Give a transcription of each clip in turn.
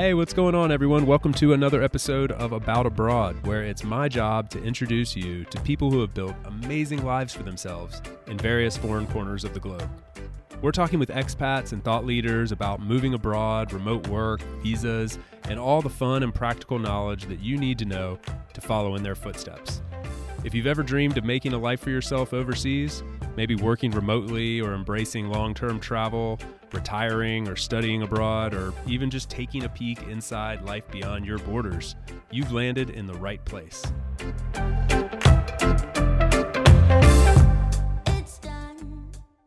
Hey, what's going on, everyone? Welcome to another episode of About Abroad, where it's my job to introduce you to people who have built amazing lives for themselves in various foreign corners of the globe. We're talking with expats and thought leaders about moving abroad, remote work, visas, and all the fun and practical knowledge that you need to know to follow in their footsteps. If you've ever dreamed of making a life for yourself overseas, maybe working remotely or embracing long-term travel, retiring or studying abroad, or even just taking a peek inside life beyond your borders, you've landed in the right place.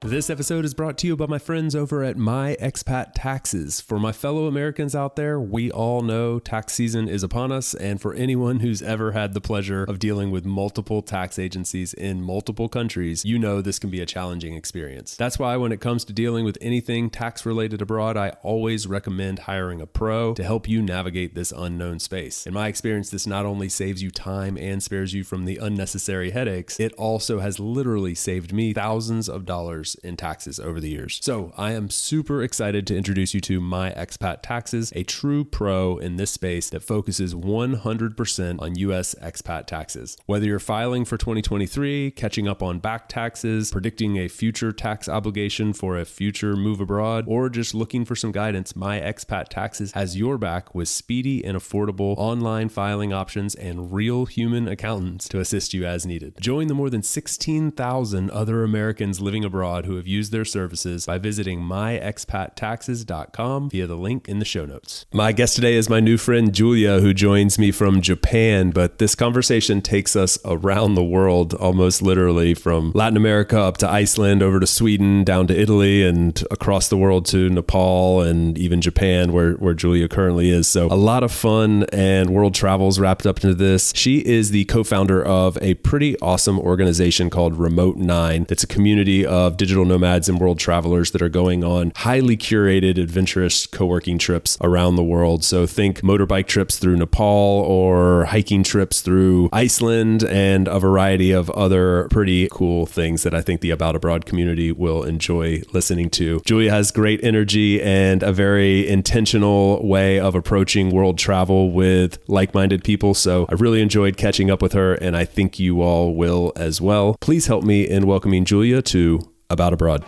This episode is brought to you by my friends over at My Expat Taxes. For my fellow Americans out there, we all know tax season is upon us, and for anyone who's ever had the pleasure of dealing with multiple tax agencies in multiple countries, you know this can be a challenging experience. That's why when it comes to dealing with anything tax-related abroad, I always recommend hiring a pro to help you navigate this unknown space. In my experience, this not only saves you time and spares you from the unnecessary headaches, it also has literally saved me thousands of dollars in taxes over the years. So I am super excited to introduce you to My Expat Taxes, a true pro in this space that focuses 100% on U.S. expat taxes. Whether you're filing for 2023, catching up on back taxes, predicting a future tax obligation for a future move abroad, or just looking for some guidance, My Expat Taxes has your back with speedy and affordable online filing options and real human accountants to assist you as needed. Join the more than 16,000 other Americans living abroad who have used their services by visiting myexpattaxes.com via the link in the show notes. My guest today is my new friend Giulia, who joins me from Japan, but this conversation takes us around the world, almost literally from Latin America up to Iceland, over to Sweden, down to Italy, and across the world to Nepal and even Japan, where Giulia currently is. So a lot of fun and world travels wrapped up into this. She is the co-founder of a pretty awesome organization called Remote-9. It's a community of digital nomads and world travelers that are going on highly curated, adventurous co-working trips around the world. So think motorbike trips through Nepal or hiking trips through Iceland and a variety of other pretty cool things that I think the About Abroad community will enjoy listening to. Giulia has great energy and a very intentional way of approaching world travel with like-minded people. So I really enjoyed catching up with her, and I think you all will as well. Please help me in welcoming Giulia to About Abroad.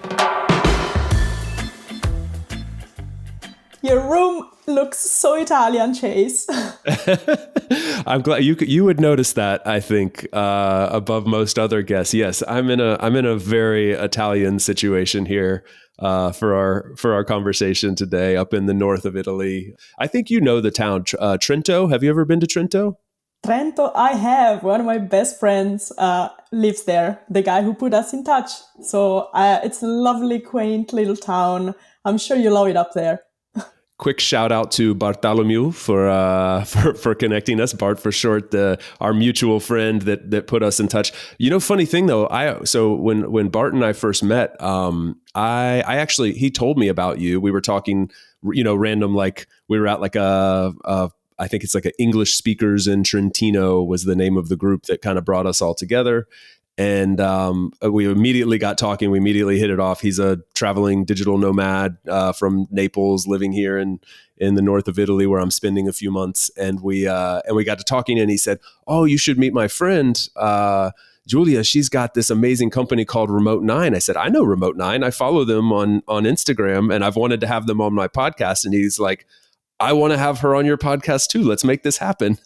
Your room looks so Italian, Chase. I'm glad you would notice that, I think, above most other guests. Yes, I'm in a very Italian situation here for our conversation today, up in the north of Italy. I think you know the town Trento. Have you ever been to Trento? Trento, I have. One of my best friends lives there, the guy who put us in touch. So it's a lovely, quaint little town. I'm sure you love it up there. Quick shout out to Bartholomew for connecting us. Bart for short, our mutual friend that put us in touch. You know, funny thing though, so when Bart and I first met, I actually, he told me about you. We were talking, random, like we were at like I think it's like an English Speakers in Trentino was the name of the group that kind of brought us all together. And we immediately got talking. We immediately hit it off. He's a traveling digital nomad from Naples, living here in the north of Italy, where I'm spending a few months. And we got to talking, and he said, "Oh, you should meet my friend Giulia. She's got this amazing company called Remote-9." I said, "I know Remote-9. I follow them on Instagram, and I've wanted to have them on my podcast." And he's like, "I want to have her on your podcast too. Let's make this happen."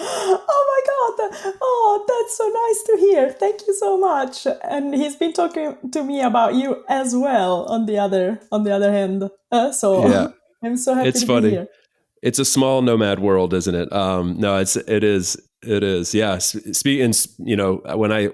Oh my God. Oh, that's so nice to hear. Thank you so much. And he's been talking to me about you as well on the other hand. So yeah. I'm so happy it's to funny. be here. It's a small nomad world, isn't it? No, it is. Yeah.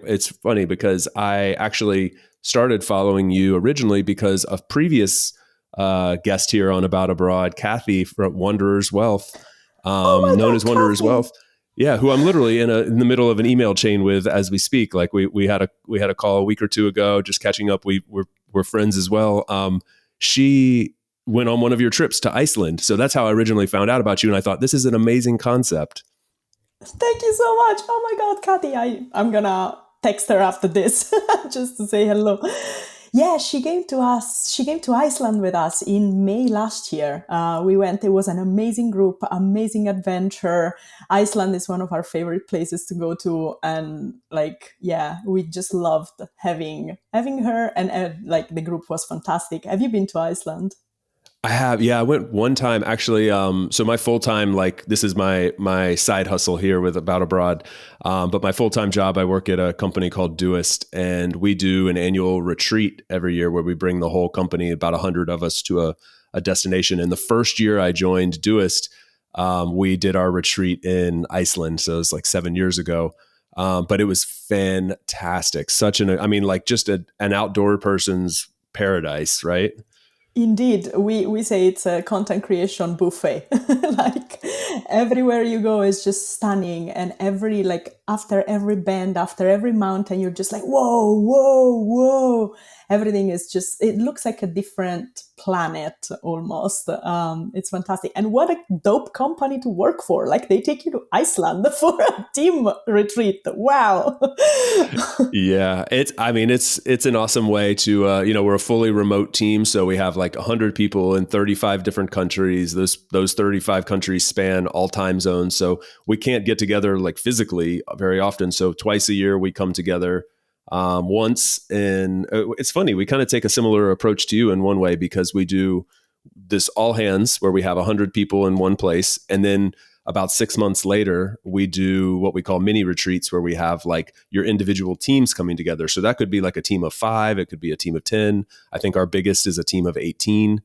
It's funny because I actually started following you originally because of previous guest here on About Abroad, Kathy from Wanderer's Wealth, known as Wanderer's Wealth. Yeah, who I'm literally in the middle of an email chain with as we speak. Like we had a call a week or two ago, just catching up. We're friends as well. She went on one of your trips to Iceland, so that's how I originally found out about you. And I thought, this is an amazing concept. Thank you so much. Oh my God, Kathy, I'm gonna text her after this just to say hello. Yeah, she came to us. She came to Iceland with us in May last year. We went. It was an amazing group, amazing adventure. Iceland is one of our favorite places to go to, and like, yeah, we just loved having her. And like the group was fantastic. Have you been to Iceland? I have, yeah. I went one time actually. So my full time, like this is my side hustle here with About Abroad. But my full time job, I work at a company called Doist, and we do an annual retreat every year where we bring the whole company, about 100 of us, to a destination. And the first year I joined Doist, we did our retreat in Iceland. So it was like 7 years ago. But it was fantastic. I mean, like just an outdoor person's paradise, right? Indeed, we say it's a content creation buffet. Like everywhere you go is just stunning, and every like after every bend, after every mountain, you're just like whoa, whoa, whoa. Everything is just it looks like a different planet almost. It's fantastic, and what a dope company to work for! Like they take you to Iceland for a team retreat. Wow. Yeah, I mean, it's an awesome way to, we're a fully remote team. So we have like 100 people in 35 different countries. Those 35 countries span all time zones. So we can't get together like physically very often. So twice a year we come together. Once and it's funny, we kind of take a similar approach to you in one way because we do this all hands where we have 100 people in one place. And then about 6 months later, we do what we call mini retreats where we have like your individual teams coming together. So that could be like a team of 5, it could be a team of 10. I think our biggest is a team of 18.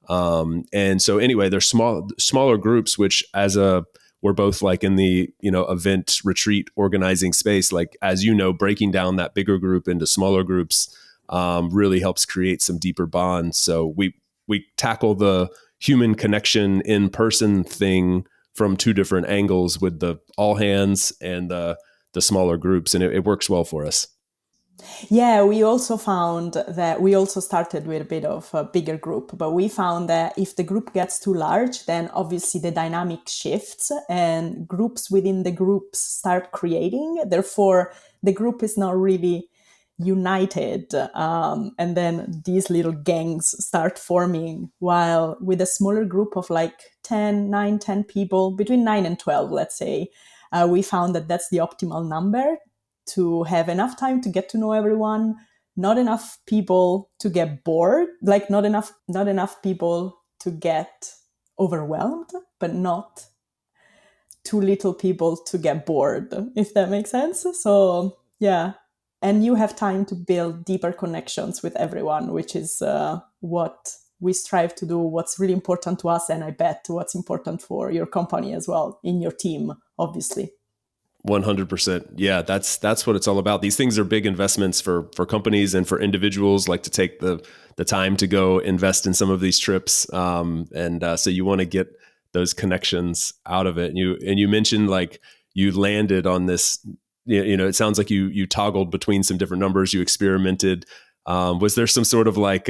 And so anyway, they're smaller groups, which we're both like in the, event retreat organizing space. Like, as you know, breaking down that bigger group into smaller groups really helps create some deeper bonds. So we tackle the human connection in person thing from two different angles with the all hands and the smaller groups, and it works well for us. Yeah, we also found that we also started with a bit of a bigger group, but we found that if the group gets too large, then obviously the dynamic shifts and groups within the groups start creating. Therefore, the group is not really united. And then these little gangs start forming. While with a smaller group of like 10 people, between 9 and 12, let's say, we found that that's the optimal number to have enough time to get to know everyone, not enough people to get bored, like not enough people to get overwhelmed, but not too little people to get bored, if that makes sense. So yeah, and you have time to build deeper connections with everyone, which is what we strive to do, what's really important to us, and I bet what's important for your company as well, in your team, obviously. 100%. Yeah, that's what it's all about. These things are big investments for companies and for individuals, like to take the time to go invest in some of these trips. And so you want to get those connections out of it. And you mentioned like you landed on this. It sounds like you toggled between some different numbers. You experimented. Was there some sort of like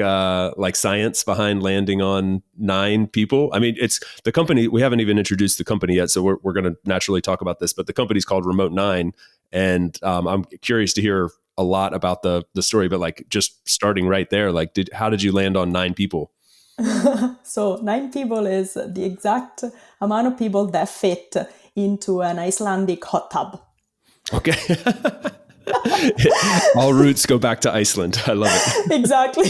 science behind landing on 9 people? I mean, it's the company. We haven't even introduced the company yet, so we're going to naturally talk about this. But the company's called Remote-9, and I'm curious to hear a lot about the story. But like just starting right there, like how did you land on 9 people? So 9 people is the exact amount of people that fit into an Icelandic hot tub. Okay. All roots go back to Iceland. I love it. Exactly.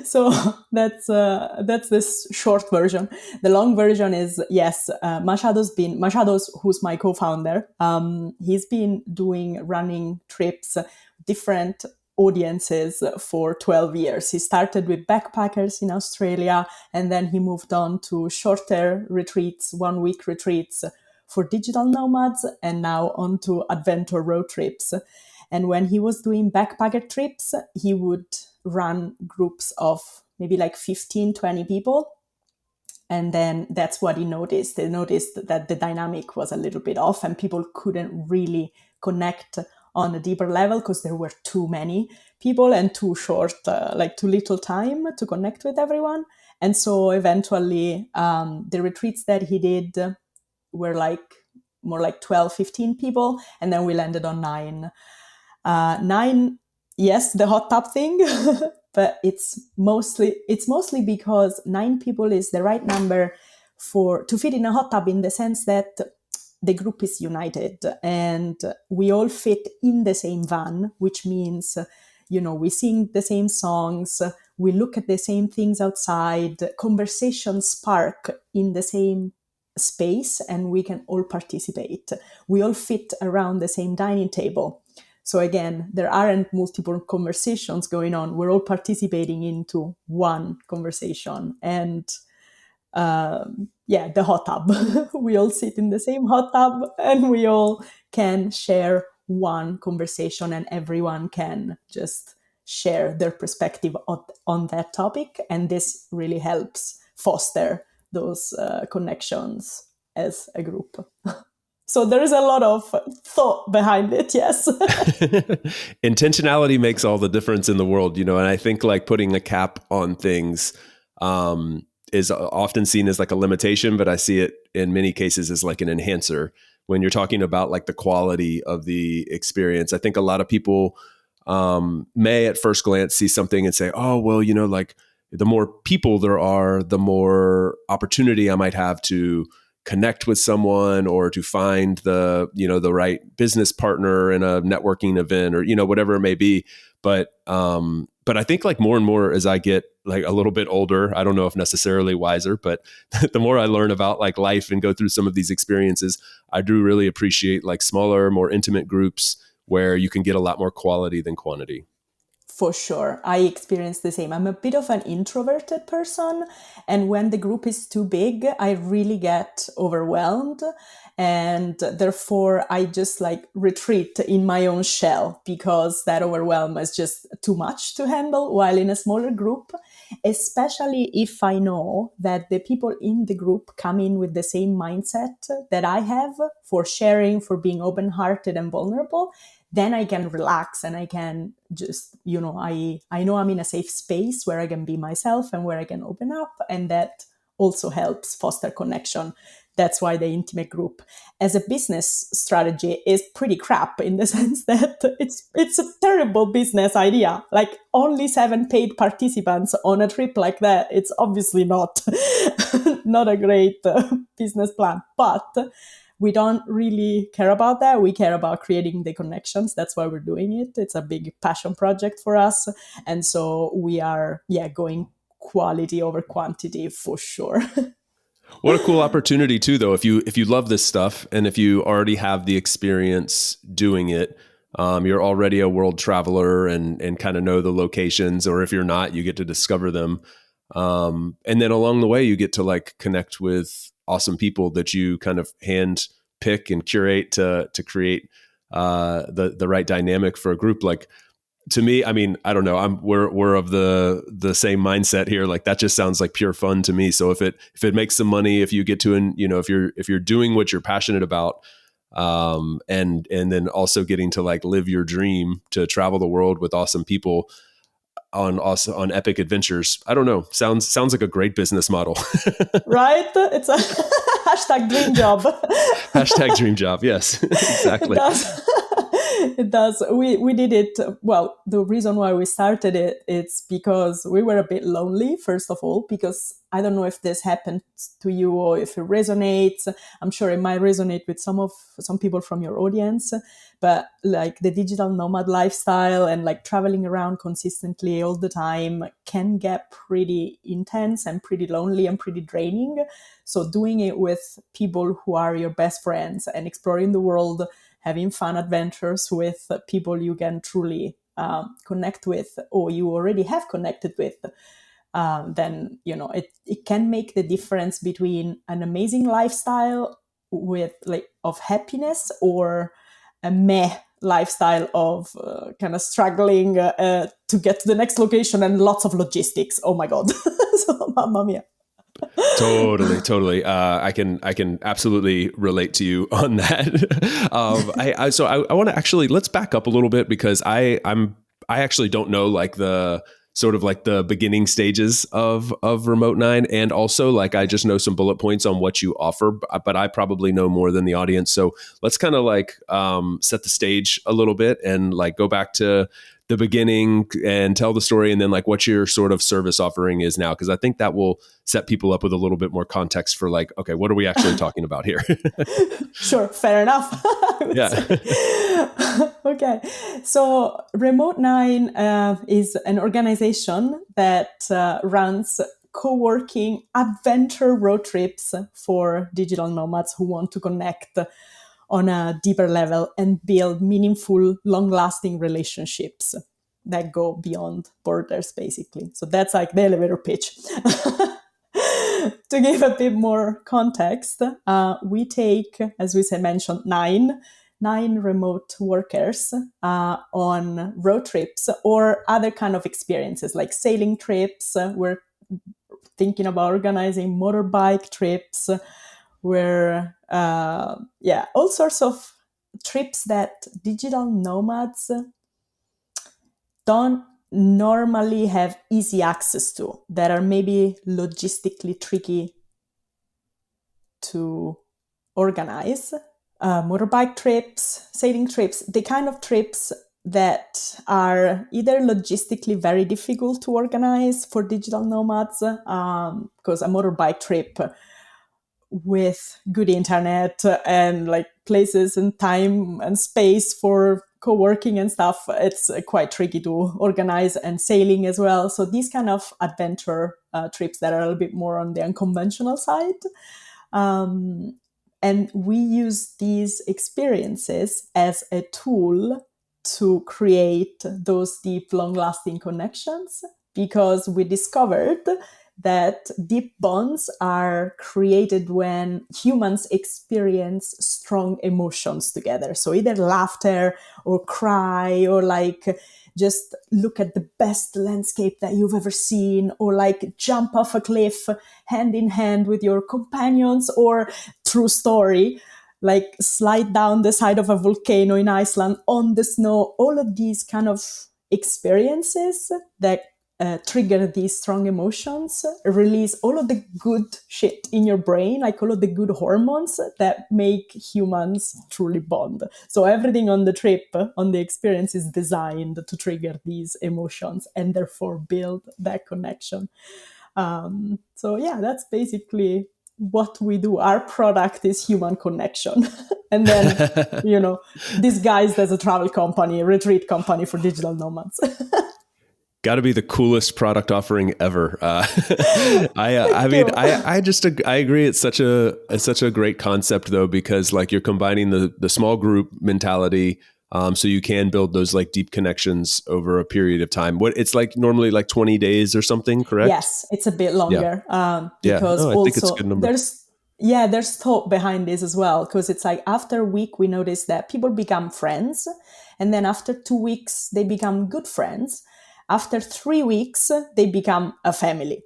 So that's this short version. The long version is yes. Machado's who's my co-founder. He's been doing running trips, different audiences for 12 years. He started with backpackers in Australia, and then he moved on to shorter retreats, 1 week retreats for digital nomads, and now on to adventure road trips. And when he was doing backpacker trips, he would run groups of maybe like 15, 20 people. And then that's what he noticed. They noticed that the dynamic was a little bit off and people couldn't really connect on a deeper level because there were too many people and too short, like too little time to connect with everyone. And so eventually the retreats that he did were like more like 12, 15 people. And then we landed on 9. 9, yes, the hot tub thing, but it's mostly because 9 people is the right number to fit in a hot tub, in the sense that the group is united and we all fit in the same van, which means, we sing the same songs, we look at the same things outside, conversations spark in the same space, and we can all participate. We all fit around the same dining table. So again, there aren't multiple conversations going on. We're all participating into one conversation. And the hot tub. We all sit in the same hot tub and we all can share one conversation, and everyone can just share their perspective on that topic. And this really helps foster those connections as a group. So there is a lot of thought behind it, yes. Intentionality makes all the difference in the world, and I think like putting a cap on things is often seen as like a limitation, but I see it in many cases as like an enhancer when you're talking about like the quality of the experience. I think a lot of people may at first glance see something and say, oh, well, like the more people there are, the more opportunity I might have to connect with someone or to find the right business partner in a networking event or, whatever it may be. But I think like more and more as I get like a little bit older, I don't know if necessarily wiser, but the more I learn about like life and go through some of these experiences, I do really appreciate like smaller, more intimate groups where you can get a lot more quality than quantity. For sure. I experience the same. I'm a bit of an introverted person. And when the group is too big, I really get overwhelmed. And therefore, I just like retreat in my own shell because that overwhelm is just too much to handle. While in a smaller group, especially if I know that the people in the group come in with the same mindset that I have for sharing, for being open-hearted and vulnerable, then I can relax and I can just, I know I'm in a safe space where I can be myself and where I can open up. And that also helps foster connection. That's why the intimate group as a business strategy is pretty crap, in the sense that it's a terrible business idea. Like only 7 paid participants on a trip like that, it's obviously not a great business plan. But we don't really care about that. We care about creating the connections. That's why we're doing it. It's a big passion project for us. And so we are, going quality over quantity for sure. What a cool opportunity too, though. If you love this stuff and if you already have the experience doing it, you're already a world traveler and kind of know the locations, or if you're not, you get to discover them. And then along the way, you get to like connect with awesome people that you kind of hand pick and curate to create the right dynamic for a group. Like to me, I mean, I don't know, we're of the same mindset here. Like that just sounds like pure fun to me. So if it makes some money, if you get to, if you're doing what you're passionate about, and then also getting to like live your dream to travel the world with awesome people on epic adventures. I don't know. Sounds like a great business model. Right? It's a hashtag dream job. Hashtag dream job. Yes, exactly. It does. We did it. Well, the reason why we started it's because we were a bit lonely, first of all, because I don't know if this happened to you or if it resonates. I'm sure it might resonate with some people from your audience, but like the digital nomad lifestyle and like traveling around consistently all the time can get pretty intense and pretty lonely and pretty draining. So doing it with people who are your best friends and exploring the world, having fun adventures with people you can truly connect with, or you already have connected with, then it can make the difference between an amazing lifestyle with of happiness or a meh lifestyle of kind of struggling to get to the next location and lots of logistics. Oh my god. So mamma mia. Totally. I can absolutely relate to you on that. I want to actually, let's back up a little bit, because I actually don't know like the sort of like the beginning stages of Remote-9, and also like I just know some bullet points on what you offer, but I probably know more than the audience. So let's kind of like set the stage a little bit and like go back to the beginning and tell the story, and then like what your sort of service offering is now? Because I think that will set people up with a little bit more context for like, okay, what are we actually talking about here? Sure, fair enough. Yeah. Okay, so Remote-9 is an organization that runs co-working adventure road trips for digital nomads who want to connect on a deeper level and build meaningful, long-lasting relationships that go beyond borders, basically. So that's like the elevator pitch. To give a bit more context, we take, as we mentioned, nine remote workers on road trips or other kind of experiences like sailing trips. We're thinking about organizing motorbike trips. We're all sorts of trips that digital nomads don't normally have easy access to, that are maybe logistically tricky to organize. Motorbike trips, sailing trips, the kind of trips that are either logistically very difficult to organize for digital nomads, because a motorbike trip with good internet and like places and time and space for co-working and stuff, it's quite tricky to organize, and sailing as well. So these kind of adventure trips that are a little bit more on the unconventional side. And we use these experiences as a tool to create those deep, long-lasting connections, because we discovered that deep bonds are created when humans experience strong emotions together. So either laughter or cry, or like just look at the best landscape that you've ever seen, or like jump off a cliff hand in hand with your companions, or true story, like slide down the side of a volcano in Iceland on the snow. All of these kind of experiences that trigger these strong emotions, release all of the good shit in your brain, like all of the good hormones that make humans truly bond. So everything on the trip, on the experience, is designed to trigger these emotions and therefore build that connection. So yeah, that's basically what we do. Our product is human connection. And then, disguised as a travel company, a retreat company for digital nomads. Got to be the coolest product offering ever. I agree. It's such a great concept though, because like you're combining the small group mentality, so you can build those like deep connections over a period of time. What it's like normally like 20 days or something, correct? Yes, it's a bit longer. Because I think it's a good number. there's thought behind this as well, because it's like after a week we notice that people become friends, and then after 2 weeks they become good friends. After 3 weeks, they become a family.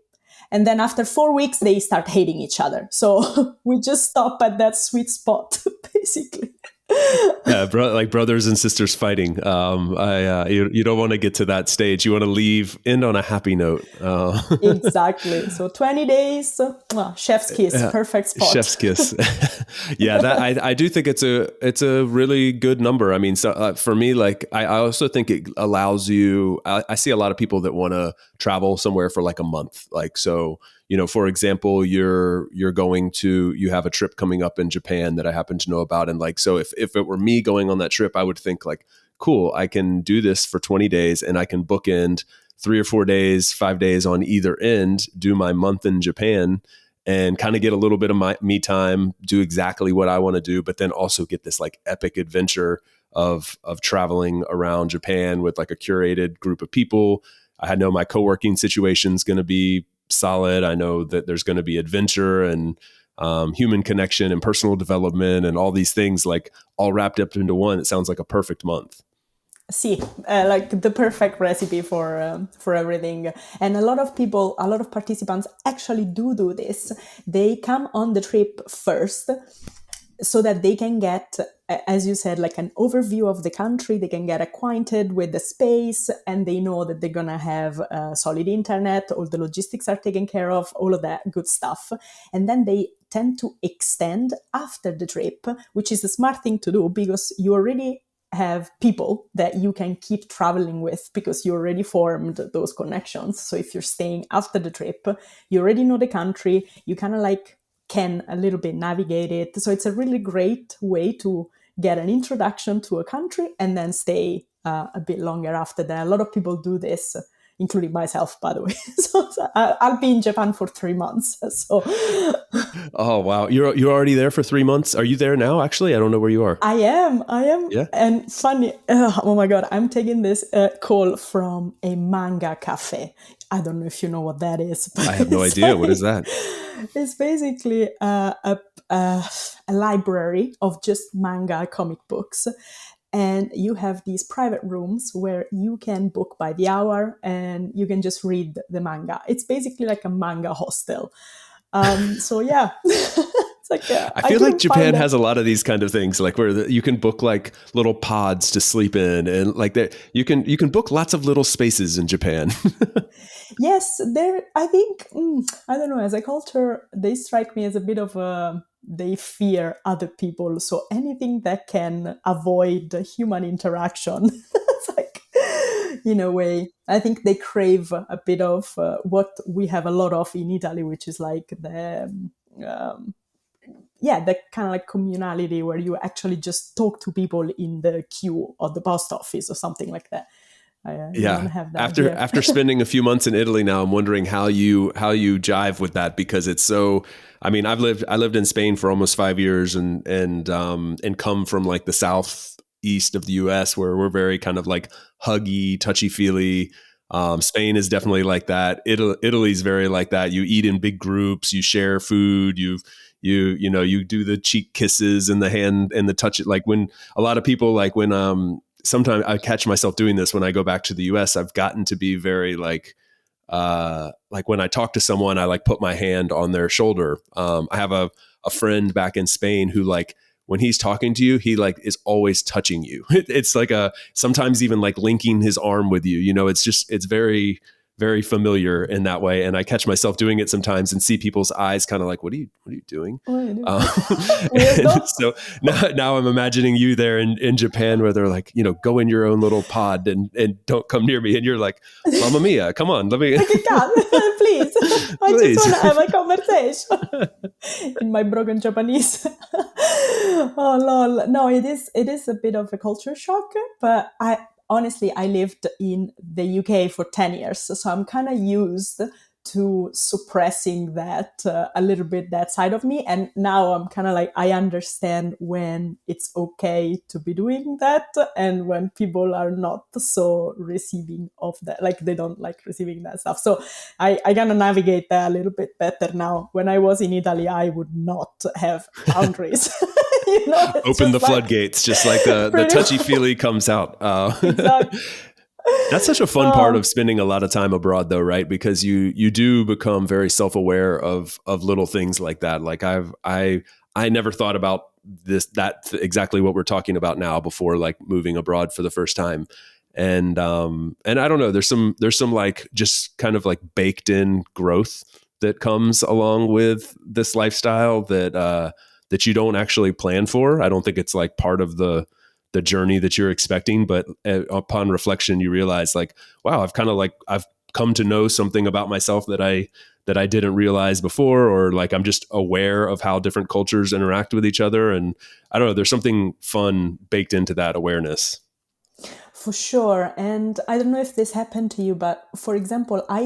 And then after 4 weeks, they start hating each other. So we just stop at that sweet spot, basically. Yeah, like brothers and sisters fighting. You don't want to get to that stage. You want to end on a happy note. Exactly. So 20 days, chef's kiss, perfect spot. Chef's kiss. Yeah, I do think it's a really good number. I mean, so for me, like I also think it allows you. I see a lot of people that want to travel somewhere for like a month. Like so. For example, you have a trip coming up in Japan that I happen to know about. And like, so if it were me going on that trip, I would think like, cool, I can do this for 20 days and I can bookend 3 or 4 days, 5 days on either end, do my month in Japan and kind of get a little bit of my me time, do exactly what I want to do, but then also get this like epic adventure of traveling around Japan with like a curated group of people. I know my co-working situation is going to be solid. I know that there's going to be adventure and human connection and personal development and all these things like all wrapped up into one. It sounds like a perfect month. See, like the perfect recipe for everything. And a lot of participants actually do this. They come on the trip first so that they can get, as you said, like an overview of the country. They can get acquainted with the space, and they know that they're going to have solid internet, all the logistics are taken care of, all of that good stuff. And then they tend to extend after the trip, which is a smart thing to do because you already have people that you can keep traveling with because you already formed those connections. So if you're staying after the trip, you already know the country, you kind of like can a little bit navigate it. So it's a really great way to get an introduction to a country and then stay a bit longer after that. A lot of people do this, including myself, by the way. So I'll be in Japan for 3 months. So, oh wow, you're already there for 3 months. Are you there now? Actually, I don't know where you are. I am. Yeah. And funny, oh my God, I'm taking this call from a manga cafe. I don't know if you know what that is. But I have no idea. What is that? It's basically a library of just manga comic books. And you have these private rooms where you can book by the hour and you can just read the manga. It's basically like a manga hostel. So yeah, it's like I feel like Japan has a lot of these kind of things, like where you can book like little pods to sleep in, and like that you can book lots of little spaces in Japan. Yes, there. I think I don't know. As a culture, they strike me as a bit of a. They fear other people, so anything that can avoid human interaction, it's like, in a way, I think they crave a bit of what we have a lot of in Italy, which is like the kind of like communality where you actually just talk to people in the queue or the post office or something like that. You don't have that after spending a few months in Italy now, I'm wondering how you jive with that, because it's so. I mean, I lived in Spain for almost 5 years, and come from like the southeast of the U.S. where we're very kind of like huggy, touchy feely. Spain is definitely like that. Italy's very like that. You eat in big groups. You share food. You do the cheek kisses and the hand and the touch. Like when a lot of people sometimes I catch myself doing this when I go back to the US. I've gotten to be very like when I talk to someone, I like put my hand on their shoulder. I have a friend back in Spain who like, when he's talking to you, he like is always touching you. It's like sometimes even like linking his arm with you, it's very, very familiar in that way. And I catch myself doing it sometimes and see people's eyes kind of like, what are you doing? So now I'm imagining you there in Japan where they're like, go in your own little pod and don't come near me. And you're like, Mamma mia, come on, let me. Please. I just want to have a conversation in my broken Japanese. Oh, lol. No, it is a bit of a culture shock, but honestly, I lived in the UK for 10 years, so I'm kind of used to suppressing that a little bit, that side of me. And now I'm kind of like, I understand when it's okay to be doing that and when people are not so receiving of that, like they don't like receiving that stuff. So I kind of navigate that a little bit better now. When I was in Italy, I would not have boundaries. Open the floodgates, just like the touchy-feely comes out. Exactly. That's such a fun part of spending a lot of time abroad, though, right? Because you do become very self-aware of little things like that. Like I never thought about that exactly what we're talking about now before, like moving abroad for the first time. And I don't know, there's some like just kind of like baked in growth that comes along with this lifestyle that you don't actually plan for. I don't think it's like part of the journey that you're expecting, but upon reflection, you realize like, wow, I've come to know something about myself that I didn't realize before, or like I'm just aware of how different cultures interact with each other. And I don't know, there's something fun baked into that awareness. For sure. And I don't know if this happened to you, but for example, I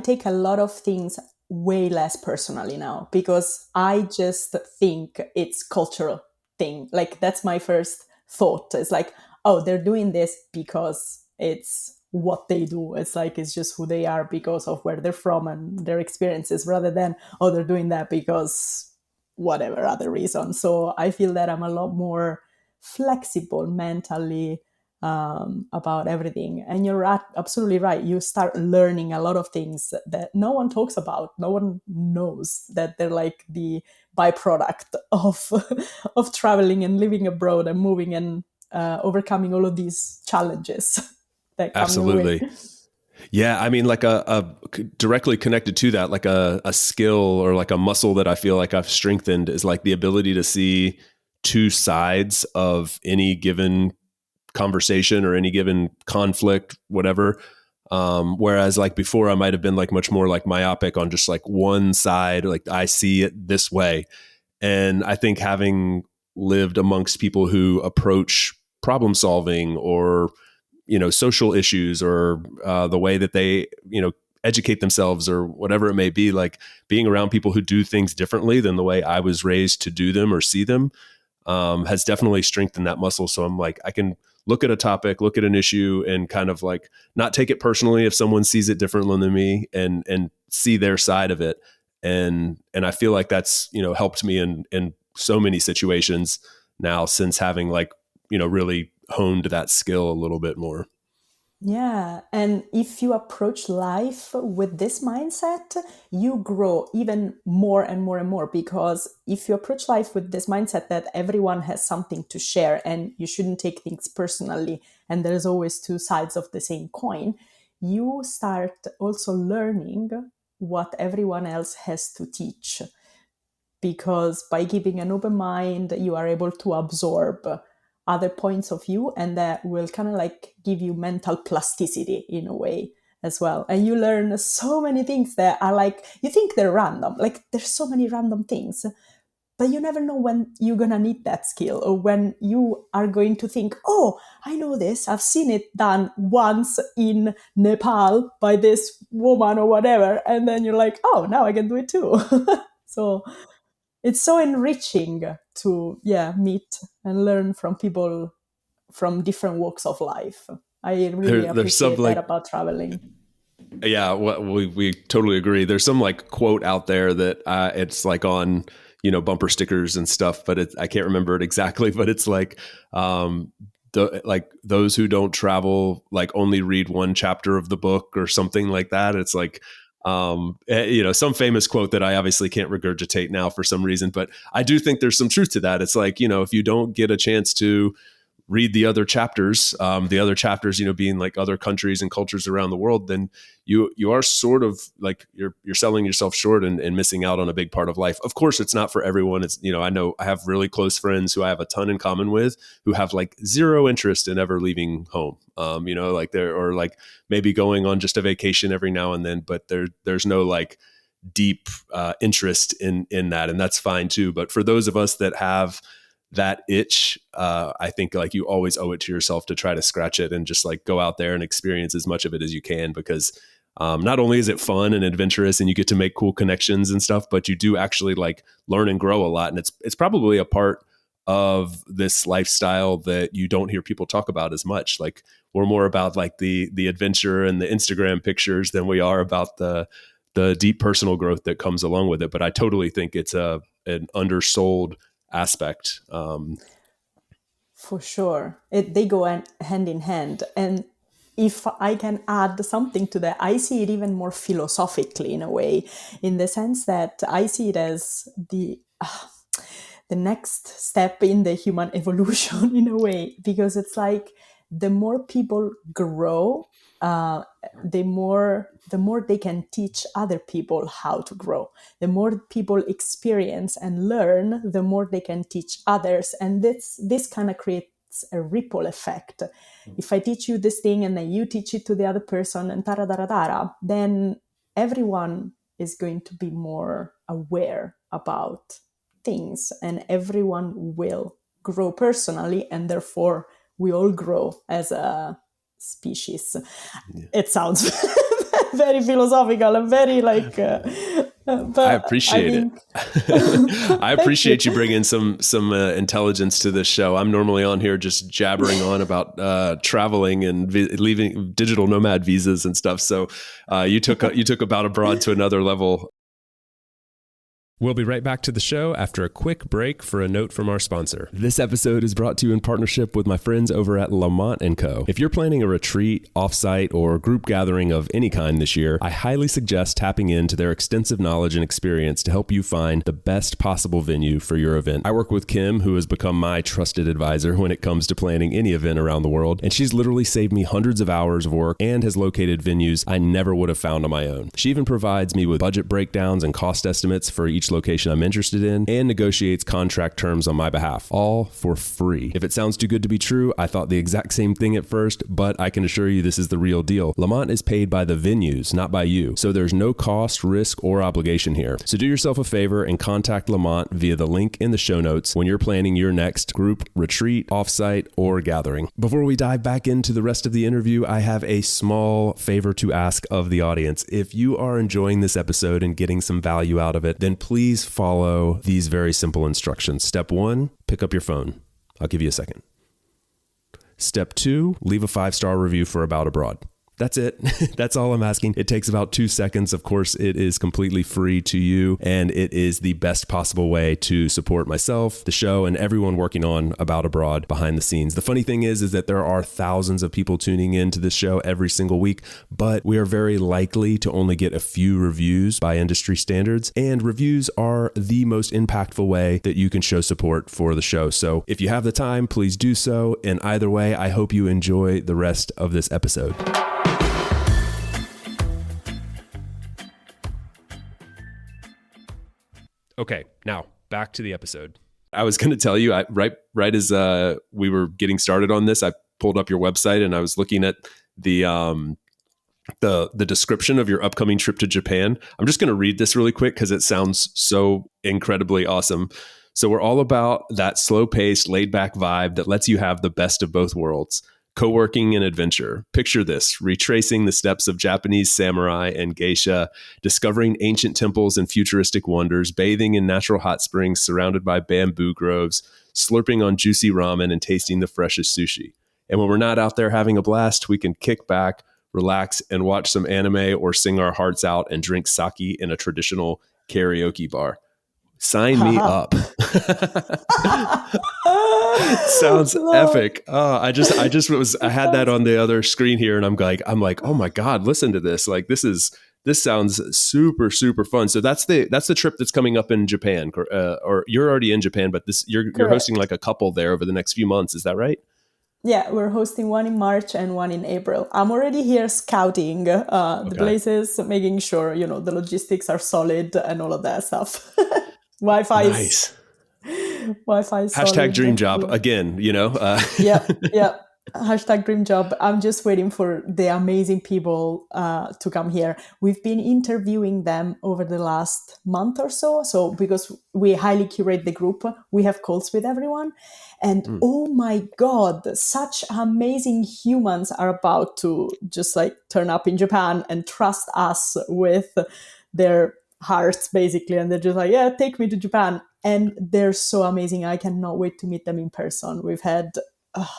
take a lot of things way less personally now because I just think it's cultural thing. Like that's my first thought. It's like, oh, they're doing this because it's what they do. It's like, it's just who they are because of where they're from and their experiences, rather than, oh, they're doing that because whatever other reason. So I feel that I'm a lot more flexible mentally about everything. And you're absolutely right. You start learning a lot of things that no one talks about. No one knows that they're like the byproduct of of traveling and living abroad and moving and overcoming all of these challenges that come your way. Absolutely. Yeah, I mean, like a directly connected to that, like a skill or like a muscle that I feel like I've strengthened is like the ability to see two sides of any given conversation or any given conflict, whatever. Whereas like before I might've been like much more like myopic on just like one side, like I see it this way. And I think having lived amongst people who approach problem solving or, social issues or the way that they, educate themselves or whatever it may be, like being around people who do things differently than the way I was raised to do them or see them, has definitely strengthened that muscle. So I'm like, I can look at a topic, look at an issue and kind of like not take it personally if someone sees it differently than me and see their side of it. And I feel like that's, helped me in so many situations now since having like, really honed that skill a little bit more. Yeah. And if you approach life with this mindset, you grow even more and more and more. Because if you approach life with this mindset that everyone has something to share and you shouldn't take things personally, and there's always two sides of the same coin, you start also learning what everyone else has to teach. Because by keeping an open mind, you are able to absorb other points of view, and that will kind of like give you mental plasticity in a way as well. And you learn so many things that are like, you think they're random, like there's so many random things, but you never know when you're gonna need that skill or when you are going to think, oh, I know this, I've seen it done once in Nepal by this woman or whatever, and then you're like, oh, now I can do it too. So it's so enriching to meet and learn from people from different walks of life. I really appreciate that about traveling. Yeah, well, we totally agree. There's some like quote out there that it's like on bumper stickers and stuff, but I can't remember it exactly. But it's like like those who don't travel like only read one chapter of the book or something like that. It's like some famous quote that I obviously can't regurgitate now for some reason, but I do think there's some truth to that. It's like, if you don't get a chance to read the other chapters, being like other countries and cultures around the world, then you are sort of like you're selling yourself short and missing out on a big part of life. Of course, it's not for everyone. It's, I know I have really close friends who I have a ton in common with who have like zero interest in ever leaving home. Like they're, or like maybe going on just a vacation every now and then, but there's no like deep interest in that. And that's fine too. But for those of us that have that itch, I think like you always owe it to yourself to try to scratch it and just like go out there and experience as much of it as you can, because not only is it fun and adventurous and you get to make cool connections and stuff, but you do actually like learn and grow a lot. And it's probably a part of this lifestyle that you don't hear people talk about as much. Like we're more about like the adventure and the Instagram pictures than we are about the deep personal growth that comes along with it. But I totally think it's an undersold aspect. For sure. They go hand in hand. And if I can add something to that, I see it even more philosophically in a way, in the sense that I see it as the next step in the human evolution in a way, because it's like the more people grow, the more they can teach other people how to grow. The more people experience and learn, the more they can teach others. And this kind of creates a ripple effect. If I teach you this thing and then you teach it to the other person and then everyone is going to be more aware about things and everyone will grow personally, and therefore we all grow as a species. Yeah. It sounds very philosophical and very like but I appreciate it. I appreciate you bringing some intelligence to this show. I'm normally on here just jabbering on about traveling and leaving digital nomad visas and stuff. So you took About Abroad to another level. We'll be right back to the show after a quick break for a note from our sponsor. This episode is brought to you in partnership with my friends over at Remote-9. If you're planning a retreat, offsite, or group gathering of any kind this year, I highly suggest tapping into their extensive knowledge and experience to help you find the best possible venue for your event. I work with Kim, who has become my trusted advisor when it comes to planning any event around the world, and she's literally saved me hundreds of hours of work and has located venues I never would have found on my own. She even provides me with budget breakdowns and cost estimates for each each location I'm interested in and negotiates contract terms on my behalf, all for free. If it sounds too good to be true, I thought the exact same thing at first, but I can assure you this is the real deal. Lamont is paid by the venues, not by you. So there's no cost, risk, or obligation here. So do yourself a favor and contact Lamont via the link in the show notes when you're planning your next group retreat, offsite, or gathering. Before we dive back into the rest of the interview, I have a small favor to ask of the audience. If you are enjoying this episode and getting some value out of it, then please follow these very simple instructions. Step 1, pick up your phone. I'll give you a second. Step 2, leave a 5-star review for About Abroad. That's it. That's all I'm asking. It takes about 2 seconds. Of course, it is completely free to you, and it is the best possible way to support myself, the show, and everyone working on About Abroad behind the scenes. The funny thing is that there are thousands of people tuning in to this show every single week, but we are very likely to only get a few reviews by industry standards, and reviews are the most impactful way that you can show support for the show. So if you have the time, please do so. And either way, I hope you enjoy the rest of this episode. Okay, now back to the episode. I was going to tell you, right as we were getting started on this, I pulled up your website and I was looking at the description of your upcoming trip to Japan. I'm just going to read this really quick because it sounds so incredibly awesome. So we're all about that slow-paced, laid-back vibe that lets you have the best of both worlds. Co-working and adventure. Picture this, retracing the steps of Japanese samurai and geisha, discovering ancient temples and futuristic wonders, bathing in natural hot springs surrounded by bamboo groves, slurping on juicy ramen and tasting the freshest sushi. And when we're not out there having a blast, we can kick back, relax, and watch some anime or sing our hearts out and drink sake in a traditional karaoke bar. Sign me up. Sounds epic. Oh, I had that on the other screen here, and I'm like, oh my God, listen to this. Like, this sounds super, super fun. So that's the trip that's coming up in Japan, or you're already in Japan, but you're hosting like a couple there over the next few months. Is that right? Yeah, we're hosting one in March and one in April. I'm already here scouting the places, making sure, the logistics are solid and all of that stuff. Wi-Fi nice. Wi-Fi is solid. Hashtag dream job again, Yeah. Hashtag dream job. I'm just waiting for the amazing people to come here. We've been interviewing them over the last month or so. So because we highly curate the group, we have calls with everyone. And oh my God, such amazing humans are about to just like turn up in Japan and trust us with their hearts, basically. And they're just like, yeah, take me to Japan. And they're so amazing. I cannot wait to meet them in person. We've had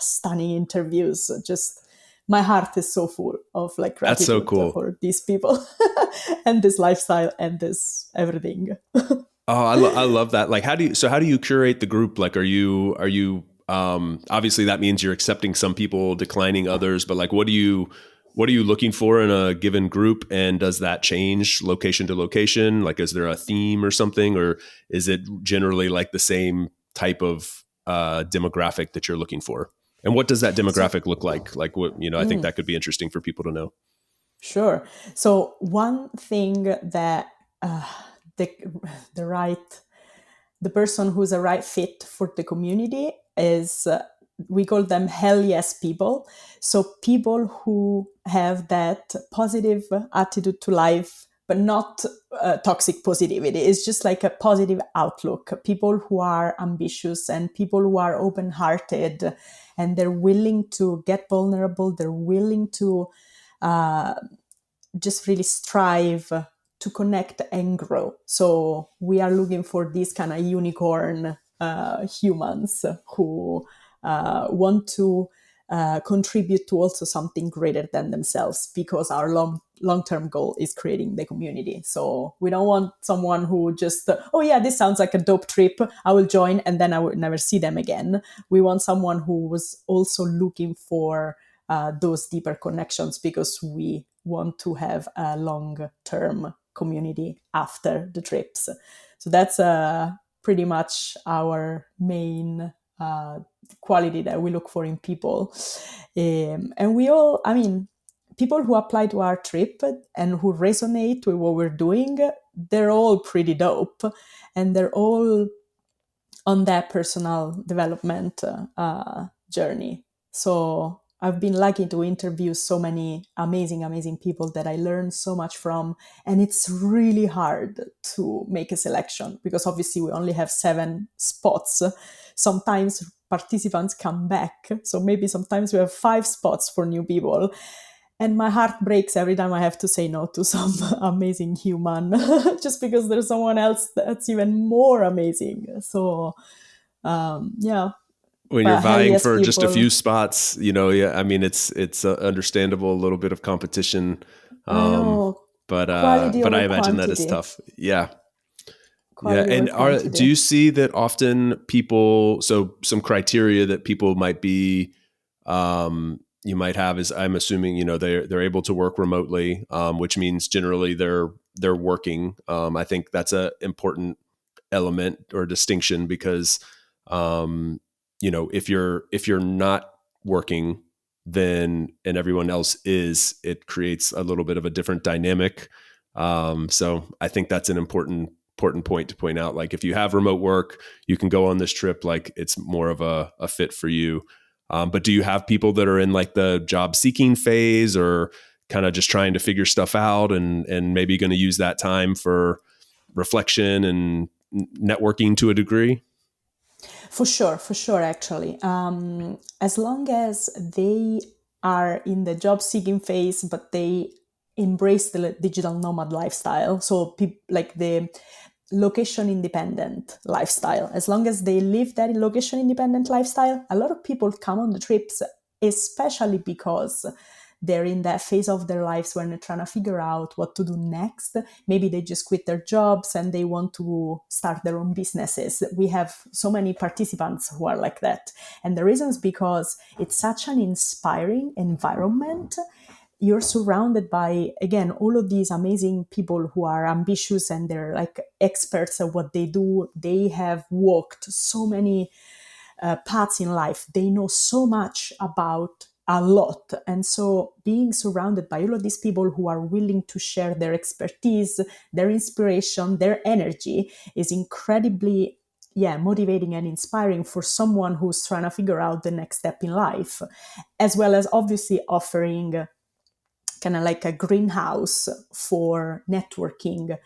stunning interviews. Just my heart is so full of like gratitude. That's so cool. For these people and this lifestyle and this everything. I love that. Like, how do you curate the group? Like, are you obviously that means you're accepting some people, declining others, but like, what are you looking for in a given group? And does that change location to location? Like, is there a theme or something, or is it generally like the same type of demographic that you're looking for? And what does that demographic look like? Like, what, I think that could be interesting for people to know. Sure. So one thing that the person who's a right fit for the community is, we call them hell yes people. So people who have that positive attitude to life, but not toxic positivity. It's just like a positive outlook. People who are ambitious and people who are open-hearted, and they're willing to get vulnerable. They're willing to just really strive to connect and grow. So we are looking for these kind of unicorn humans who want to contribute to also something greater than themselves, because our long-term goal is creating the community. So we don't want someone who just, oh yeah, this sounds like a dope trip, I will join, and then I will never see them again. We want someone who was also looking for those deeper connections, because we want to have a long-term community after the trips. So that's pretty much our main quality that we look for in people. And we all, people who apply to our trip and who resonate with what we're doing, they're all pretty dope, and they're all on that personal development journey. So I've been lucky to interview so many amazing people that I learned so much from. And it's really hard to make a selection because obviously we only have 7 spots. Sometimes participants come back. So maybe sometimes we have 5 spots for new people. And my heart breaks every time I have to say no to some amazing human just because there's someone else that's even more amazing. So, yeah. When you're But hell vying yes, for just a people. few spots, yeah, I mean, it's understandable, a little bit of competition. I know. But Quality I over imagine that it's quantity. tough. Yeah. Yeah. Quality over And do quantity. you see that often people, so some criteria that people might be, you might have is, I'm assuming, they're able to work remotely, which means generally they're working. I think that's a important element or distinction because, if you're not working, then and everyone else is, it creates a little bit of a different dynamic. So I think that's an important point to point out. Like if you have remote work, you can go on this trip, like it's more of a fit for you. But do you have people that are in like the job seeking phase or kind of just trying to figure stuff out and maybe going to use that time for reflection and networking to a degree? For sure, actually. As long as they are in the job seeking phase, but they embrace the digital nomad lifestyle. So, like the location independent lifestyle, as long as they live that location independent lifestyle, a lot of people come on the trips, especially because they're in that phase of their lives when they're trying to figure out what to do next. Maybe they just quit their jobs and they want to start their own businesses. We have so many participants who are like that. And the reason is because it's such an inspiring environment. You're surrounded by, again, all of these amazing people who are ambitious and they're like experts at what they do. They have walked so many paths in life. They know so much about a lot. And so being surrounded by all of these people who are willing to share their expertise, their inspiration, their energy is incredibly motivating and inspiring for someone who's trying to figure out the next step in life, as well as obviously offering kind of like a greenhouse for networking.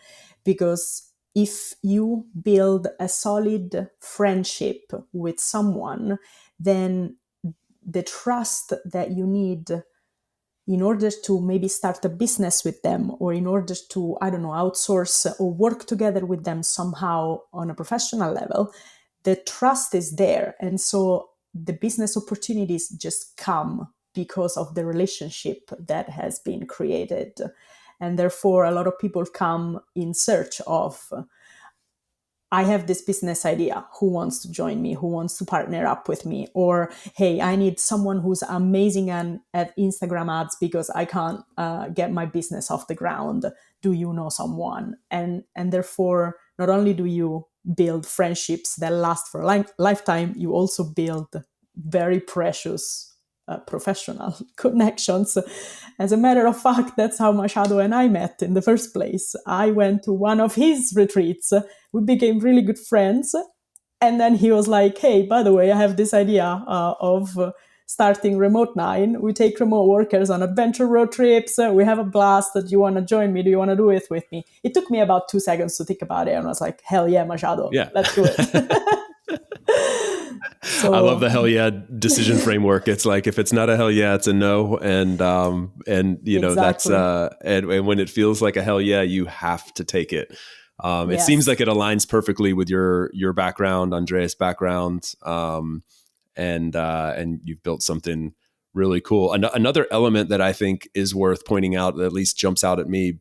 Because if you build a solid friendship with someone, then the trust that you need in order to maybe start a business with them, or in order to, I don't know, outsource or work together with them somehow on a professional level, the trust is there. And so the business opportunities just come because of the relationship that has been created. And therefore, a lot of people come in search of, I have this business idea. Who wants to join me? Who wants to partner up with me? Or, hey, I need someone who's amazing at Instagram ads because I can't get my business off the ground. Do you know someone? And therefore, not only do you build friendships that last for a lifetime, you also build very precious professional connections. As a matter of fact, that's how Machado and I met in the first place. I went to one of his retreats. We became really good friends. And then he was like, hey, by the way, I have this idea of starting Remote-9. We take remote workers on adventure road trips. We have a blast. Do you want to join me? Do you want to do it with me? It took me about 2 seconds to think about it. And I was like, hell yeah, Machado, Yeah. let's do it. I love the So hell yeah decision framework. It's like, if it's not a hell yeah, it's a no. And that's, exactly. and when it feels like a hell yeah, you have to take it. It seems Yes. like it aligns perfectly with your background, Andreas' background. And you've built something really cool. Another element that I think is worth pointing out, that at least jumps out at me,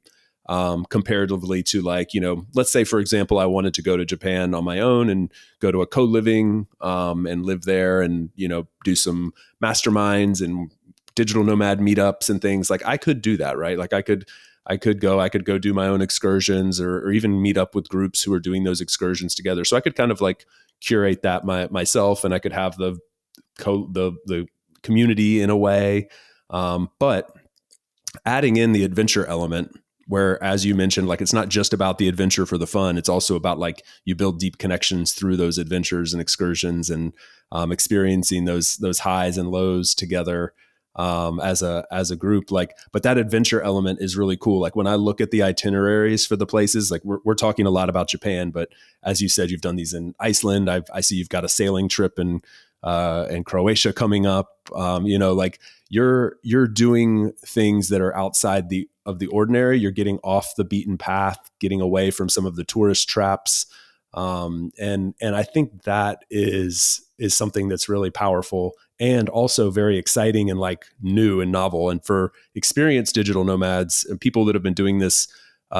comparatively to, like, let's say, for example, I wanted to go to Japan on my own and go to a co-living and live there and, do some masterminds and digital nomad meetups and things. Like, I could do that, right? Like I could go do my own excursions or even meet up with groups who are doing those excursions together. So I could kind of like curate that myself, and I could have the community in a way. But adding in the adventure element, where, as you mentioned, like it's not just about the adventure for the fun. It's also about like you build deep connections through those adventures and excursions, and experiencing those highs and lows together as a group. Like, but that adventure element is really cool. Like when I look at the itineraries for the places, like we're talking a lot about Japan, but as you said, you've done these in Iceland. I see you've got a sailing trip in Croatia coming up. Like you're doing things that are outside of the ordinary. You're getting off the beaten path, getting away from some of the tourist traps. And I think that is something that's really powerful and also very exciting and like new and novel. And for experienced digital nomads and people that have been doing this,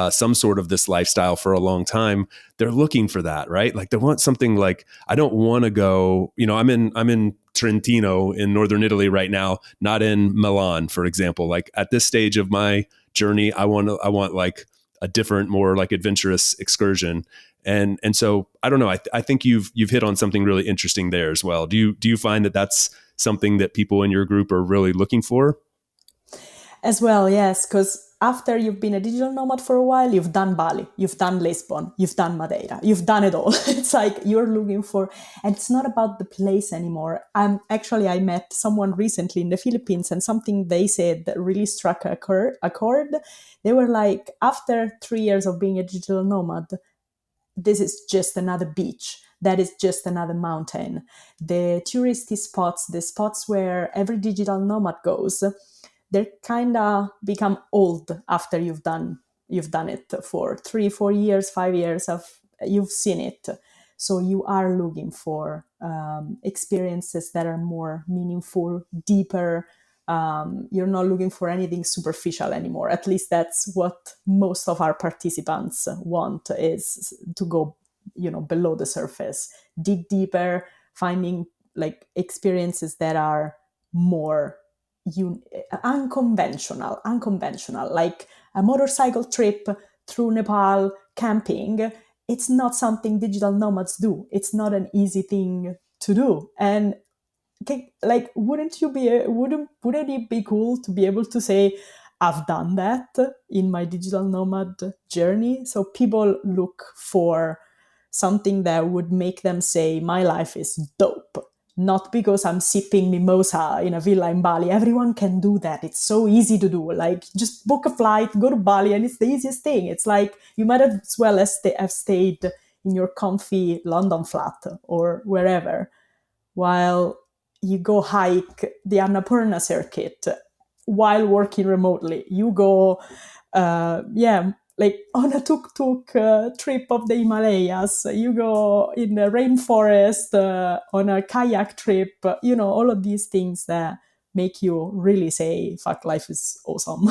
some sort of this lifestyle for a long time, they're looking for that, right? Like they want something like, I don't want to go, I'm in Trentino in northern Italy right now, not in Milan, for example. Like at this stage of my journey, I want like a different, more like adventurous excursion. And so I don't know. I think you've hit on something really interesting there as well. Do you find that that's something that people in your group are really looking for? As well, yes, because after you've been a digital nomad for a while, you've done Bali, you've done Lisbon, you've done Madeira, you've done it all. It's like you're looking for, and it's not about the place anymore. I met someone recently in the Philippines, and something they said that really struck a chord. They were like, after 3 years of being a digital nomad, this is just another beach. That is just another mountain. The touristy spots, the spots where every digital nomad goes, they kind of become old after you've done it for 3 4 years, 5 years of you've seen it. So you are looking for experiences that are more meaningful, deeper. You're not looking for anything superficial anymore. At least that's what most of our participants want, is to go below the surface, dig deeper, finding like experiences that are more unconventional, like a motorcycle trip through Nepal, camping. It's not something digital nomads do. It's not an easy thing to do. And like, wouldn't it be cool to be able to say, I've done that in my digital nomad journey? So people look for something that would make them say, my life is dope. Not because I'm sipping mimosa in a villa in Bali. Everyone can do that. It's so easy to do. Like, just book a flight, go to Bali, and it's the easiest thing. It's like you might as well have stayed in your comfy London flat or wherever, while you go hike the Annapurna circuit while working remotely. You go, like on a tuk-tuk trip of the Himalayas. You go in the rainforest on a kayak trip. All of these things that make you really say, fuck, life is awesome.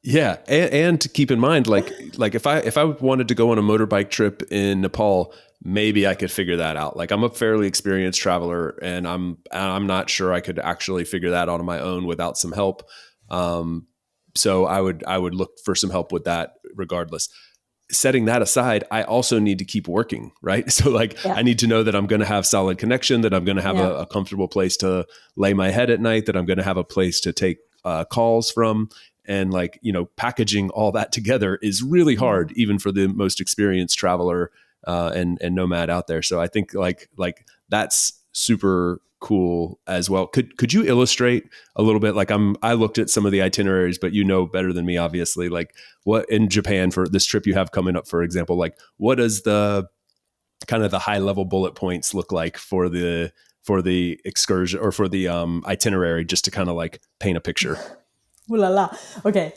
Yeah, and to keep in mind, like if I wanted to go on a motorbike trip in Nepal, maybe I could figure that out. Like I'm a fairly experienced traveler, and I'm not sure I could actually figure that out on my own without some help. So I would look for some help with that regardless. Setting that aside, I also need to keep working, right? So like Yeah. I need to know that I'm going to have solid connection, that I'm going to have a comfortable place to lay my head at night, that I'm going to have a place to take calls from. And like, packaging all that together is really hard, even for the most experienced traveler and nomad out there. So I think like that's super cool as well. Could you illustrate a little bit? Like I looked at some of the itineraries, but better than me, obviously. Like what in Japan for this trip you have coming up, for example, like what does the kind of the high level bullet points look like for the excursion or for the itinerary, just to kind of like paint a picture? Ooh la la. Okay.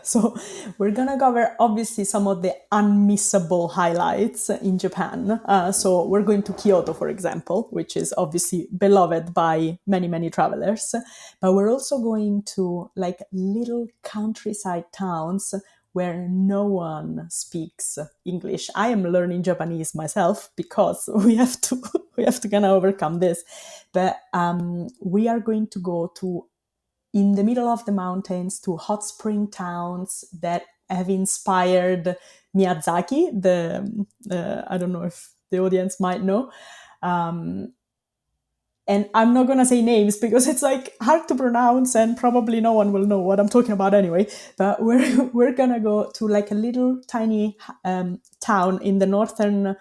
So we're gonna cover obviously some of the unmissable highlights in Japan. So we're going to Kyoto, for example, which is obviously beloved by many, many travelers. But we're also going to like little countryside towns where no one speaks English. I am learning Japanese myself because we have to kind of overcome this. But we are going to go to in the middle of the mountains to hot spring towns that have inspired Miyazaki. I don't know if the audience might know. And I'm not going to say names because it's like hard to pronounce and probably no one will know what I'm talking about anyway. But we're going to go to like a little tiny town in the northern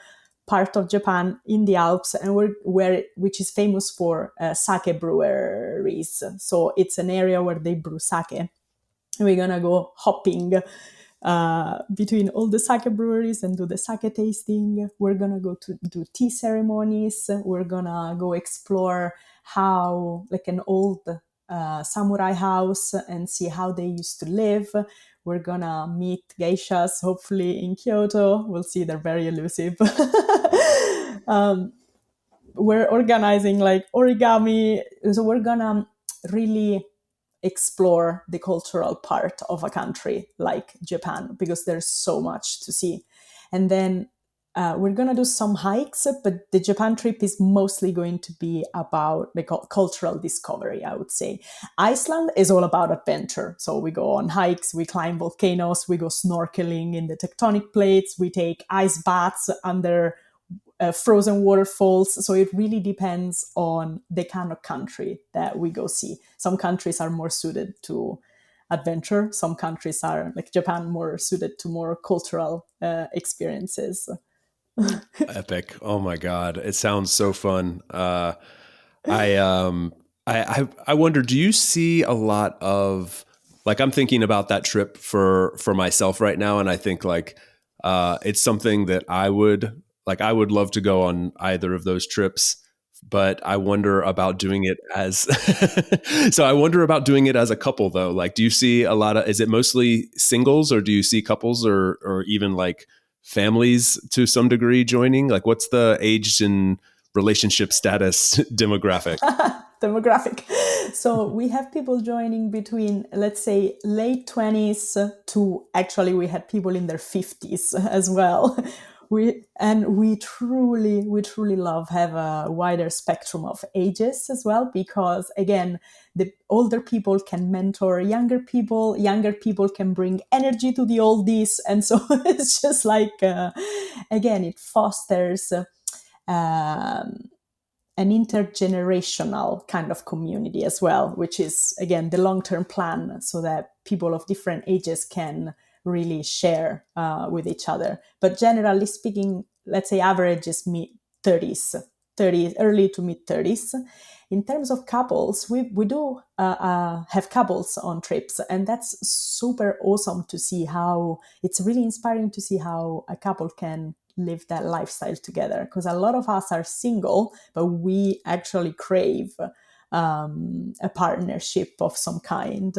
part of Japan in the Alps, and which is famous for sake breweries. So it's an area where they brew sake. And we're going to go hopping between all the sake breweries and do the sake tasting. We're gonna go to do tea ceremonies. We're gonna go explore how like an old samurai house and see how they used to live. We're gonna meet geishas, hopefully in Kyoto. We'll see, they're very elusive. We're organizing like origami. So we're gonna really explore the cultural part of a country like Japan because there's so much to see. And then we're going to do some hikes, but the Japan trip is mostly going to be about the cultural discovery, I would say. Iceland is all about adventure. So we go on hikes, we climb volcanoes, we go snorkeling in the tectonic plates, we take ice baths under frozen waterfalls. So it really depends on the kind of country that we go see. Some countries are more suited to adventure. Some countries are, like Japan, more suited to more cultural experiences. Epic. Oh my God. It sounds so fun. I wonder, do you see a lot of, like, I'm thinking about that trip for myself right now. And I think like, it's something that I would love to go on either of those trips, but I wonder about doing it as, so I wonder about doing it as a couple though. Like, do you see a lot of, is it mostly singles or do you see couples or even like families to some degree joining? Like, what's the age and relationship status demographic? Demographic. So we have people joining between, let's say, late 20s to actually we had people in their 50s as well. We truly love have a wider spectrum of ages as well, because again, the older people can mentor younger people can bring energy to the oldies, and so it's just like again, it fosters an intergenerational kind of community as well, which is, again, the long-term plan so that people of different ages can really share with each other. But generally speaking, let's say average is mid-30s, 30, early to mid-30s. In terms of couples, we do have couples on trips, and that's super awesome to see how, it's really inspiring to see how a couple can live that lifestyle together, because a lot of us are single, but we actually crave a partnership of some kind.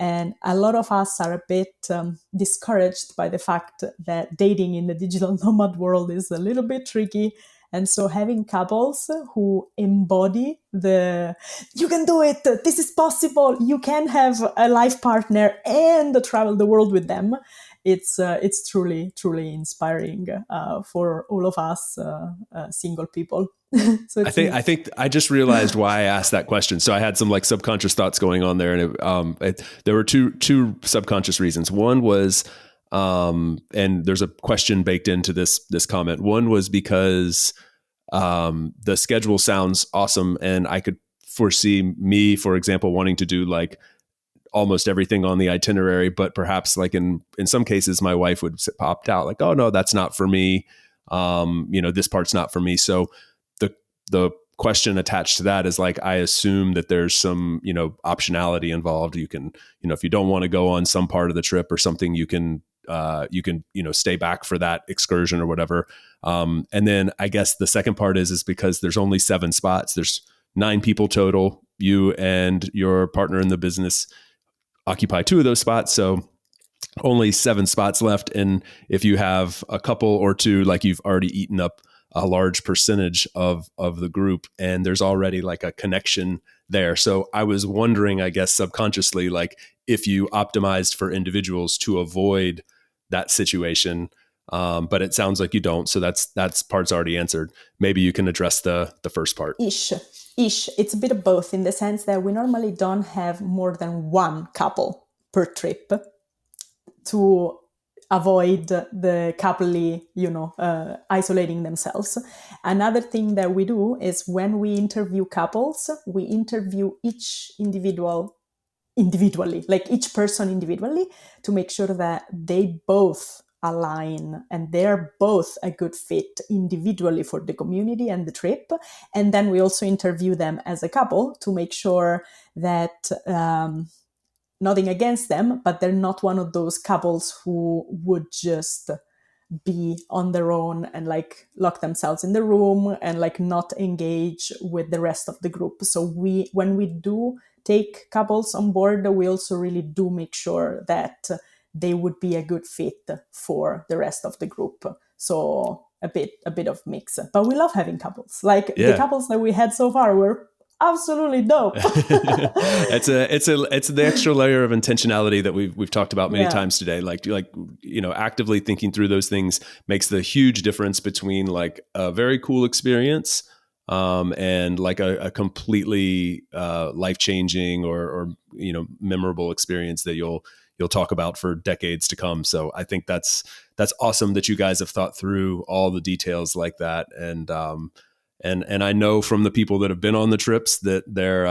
And a lot of us are a bit discouraged by the fact that dating in the digital nomad world is a little bit tricky. And so having couples who embody you can do it, this is possible, you can have a life partner and travel the world with them, it's truly inspiring for all of us single people. So I think I just realized why I asked that question. So I had some like subconscious thoughts going on there, and there were two subconscious reasons. One was, and there's a question baked into this comment. One was because the schedule sounds awesome, and I could foresee me, for example, wanting to do like almost everything on the itinerary, but perhaps like in some cases my wife would opt out, like, oh no, that's not for me. This part's not for me. So the question attached to that is like, I assume that there's some, optionality involved. You can, if you don't want to go on some part of the trip or something, you can stay back for that excursion or whatever. And then I guess the second part is because there's only 7 spots. There's 9 people total. You and your partner in the business occupy 2 of those spots. So only 7 spots left. And if you have a couple or two, like you've already eaten up a large percentage of the group, and there's already like a connection there. So I was wondering, I guess subconsciously, like if you optimized for individuals to avoid that situation. But it sounds like you don't. So that's part's already answered. Maybe you can address the first part. Ish. It's a bit of both, in the sense that we normally don't have more than one couple per trip to avoid the couplely, isolating themselves. Another thing that we do is when we interview couples, we interview each individually, like each person individually, to make sure that they both align and they're both a good fit individually for the community and the trip. And then we also interview them as a couple to make sure that nothing against them, but they're not one of those couples who would just be on their own and like lock themselves in the room and like not engage with the rest of the group. So when we do take couples on board, we also really do make sure that they would be a good fit for the rest of the group. So a bit of mix, but we love having couples. Like the couples that we had so far were absolutely dope. It's the extra layer of intentionality that we've talked about many times today. Like actively thinking through those things makes the huge difference between like a very cool experience and like a completely life-changing or memorable experience that you'll talk about for decades to come. So I think that's awesome that you guys have thought through all the details like that. And I know from the people that have been on the trips that they're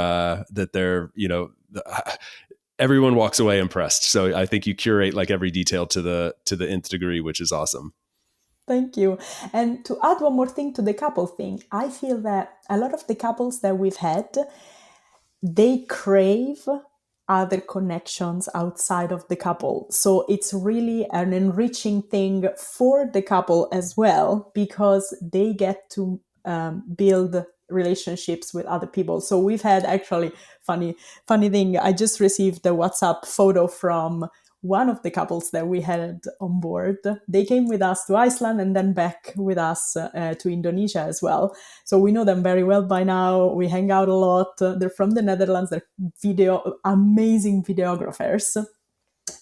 everyone walks away impressed. So I think you curate like every detail to the nth degree, which is awesome. Thank you. And to add one more thing to the couple thing, I feel that a lot of the couples that we've had, they crave other connections outside of the couple. So it's really an enriching thing for the couple as well, because they get to build relationships with other people. So we've had actually funny thing. I just received a WhatsApp photo from one of the couples that we had on board. They came with us to Iceland and then back with us to Indonesia as well. So we know them very well by now. We hang out a lot. They're from the Netherlands. They're amazing videographers.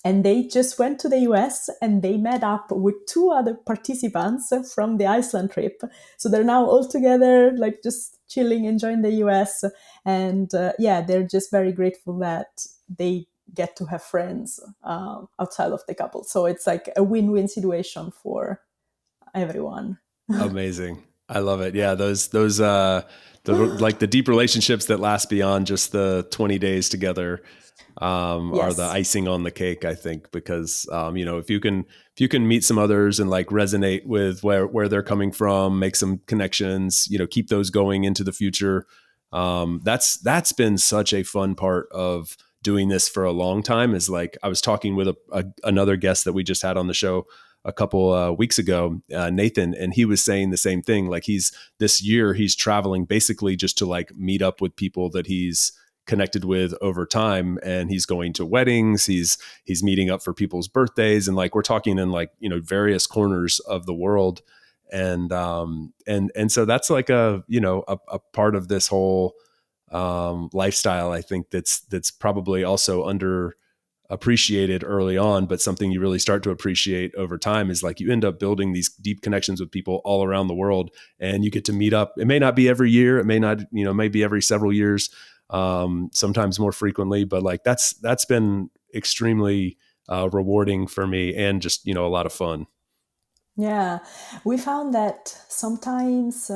And they just went to the US and they met up with two other participants from the Iceland trip. So they're now all together, like just chilling, enjoying the US. And they're just very grateful that they get to have friends outside of the couple. So it's like a win-win situation for everyone. Amazing. I love it. Yeah. Those like the deep relationships that last beyond just the 20 days together are the icing on the cake, I think, because, if you can meet some others and like resonate with where they're coming from, make some connections, keep those going into the future. That's been such a fun part of doing this for a long time. Is like, I was talking with another guest that we just had on the show a couple weeks ago, Nathan, and he was saying the same thing. Like this year he's traveling basically just to like meet up with people that he's connected with over time, and he's going to weddings, he's meeting up for people's birthdays, and like we're talking in like various corners of the world, and so that's like a part of this whole lifestyle, I think that's probably also underappreciated early on, but something you really start to appreciate over time is like you end up building these deep connections with people all around the world, and you get to meet up. It may not be every year, it may not, maybe every several years, sometimes more frequently, but like that's been extremely rewarding for me, and just a lot of fun. Yeah, we found that sometimes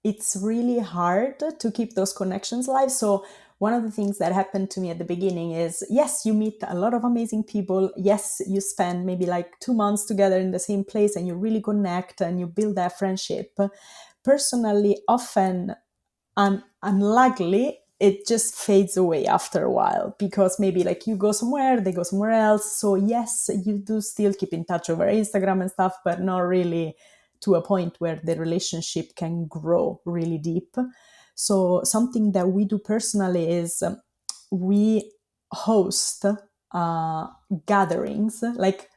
it's really hard to keep those connections alive. So one of the things that happened to me at the beginning is, yes, you meet a lot of amazing people. Yes, you spend maybe like 2 months together in the same place and you really connect and you build that friendship. Personally, often, unluckily, it just fades away after a while, because maybe like you go somewhere, they go somewhere else. So yes, you do still keep in touch over Instagram and stuff, but not really to a point where the relationship can grow really deep. So something that we do personally is we host gatherings, like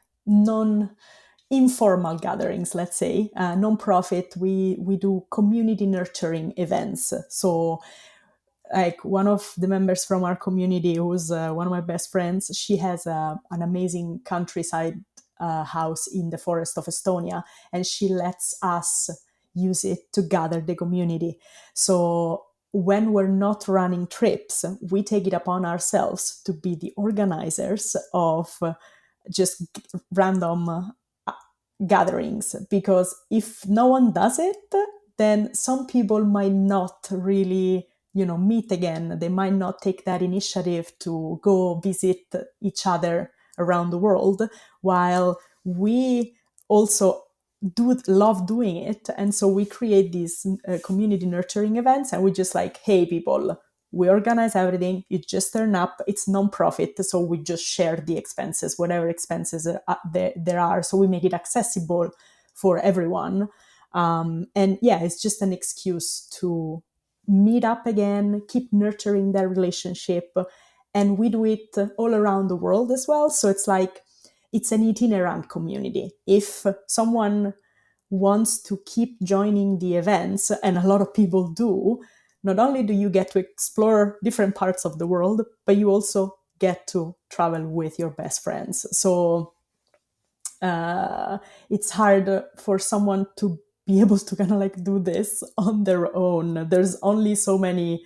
informal gatherings, let's say, non-profit. We do community nurturing events. So like one of the members from our community, who's one of my best friends, she has an amazing countryside house in the forest of Estonia, and she lets us use it to gather the community. So when we're not running trips, we take it upon ourselves to be the organizers of just random gatherings, because if no one does it, then some people might not really, meet again. They might not take that initiative to go visit each other around the world, while we also do love doing it. And so we create these community nurturing events, and we just like, hey people, we organize everything, you just turn up, it's non-profit, so we just share the expenses, whatever expenses there are, so we make it accessible for everyone. And yeah, it's just an excuse to meet up again, keep nurturing their relationship. And we do it all around the world as well, so it's like it's an itinerant community. If someone wants to keep joining the events, and a lot of people do, not only do you get to explore different parts of the world, but you also get to travel with your best friends. So it's hard for someone to be able to kind of like do this on their own. There's only so many,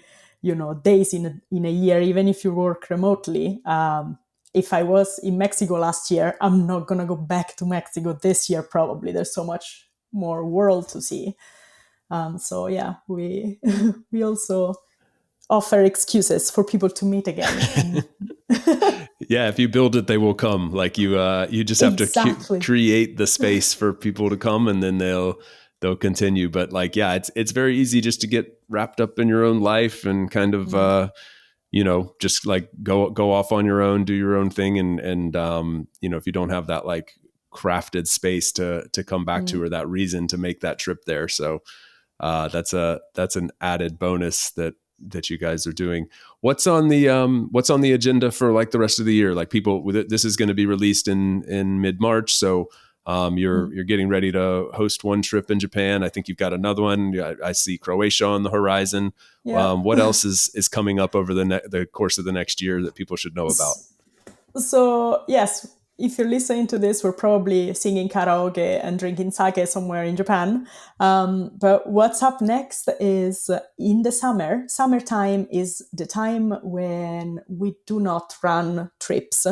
days in a year, even if you work remotely. If I was in Mexico last year, I'm not gonna go back to Mexico this year. Probably there's so much more world to see. So yeah, we we also offer excuses for people to meet again. Yeah, if you build it, they will come. Like you just have Exactly. to create the space for people to come, and then they'll continue. But like, yeah, it's very easy just to get wrapped up in your own life and kind of just like go off on your own, do your own thing, and if you don't have that like crafted space to come back to, or that reason to make that trip there. So that's an added bonus that you guys are doing. What's on the agenda for like the rest of the year? Like people with it, this is going to be released in mid-March. So you're getting ready to host one trip in Japan. I think you've got another one. I see Croatia on the horizon. Yeah. What else is coming up over the course of the next year that people should know about? So yes, if you're listening to this, we're probably singing karaoke and drinking sake somewhere in Japan. But what's up next is in the summer. Summertime is the time when we do not run trips,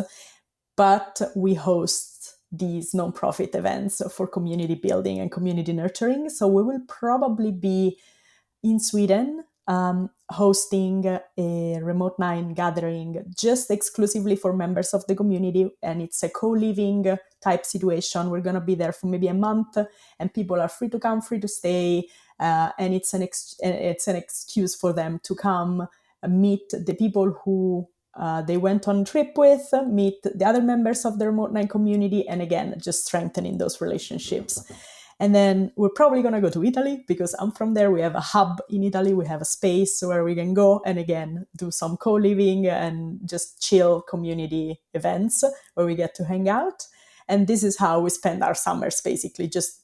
but we host these nonprofit events for community building and community nurturing. So we will probably be in Sweden hosting a Remote-9 gathering just exclusively for members of the community. And it's a co-living type situation. We're going to be there for maybe a month, and people are free to come, free to stay. And it's an excuse for them to come meet the people who they went on trip with, meet the other members of the Remote-9 community, and again, just strengthening those relationships. And then we're probably going to go to Italy because I'm from there. We have a hub in Italy. We have a space where we can go and again do some co-living and just chill community events where we get to hang out. And this is how we spend our summers, basically just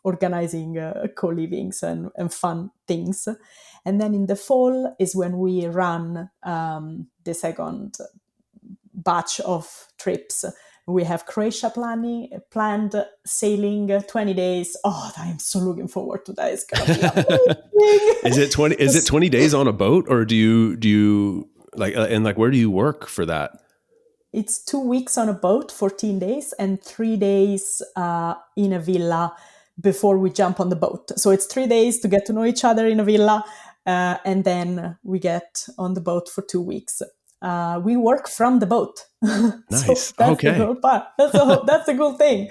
organizing co-livings and fun things. And then in the fall is when we run the second batch of trips. We have Croatia planned, sailing 20 days. Oh, I'm so looking forward to that. It's gonna be amazing. Is it 20 days on a boat, or do you like and like where do you work for that? It's 2 weeks on a boat, 14 days, and 3 days in a villa before we jump on the boat. So it's 3 days to get to know each other in a villa, and then we get on the boat for 2 weeks. We work from the boat. Nice. So that's okay. the cool part. So that's the cool thing.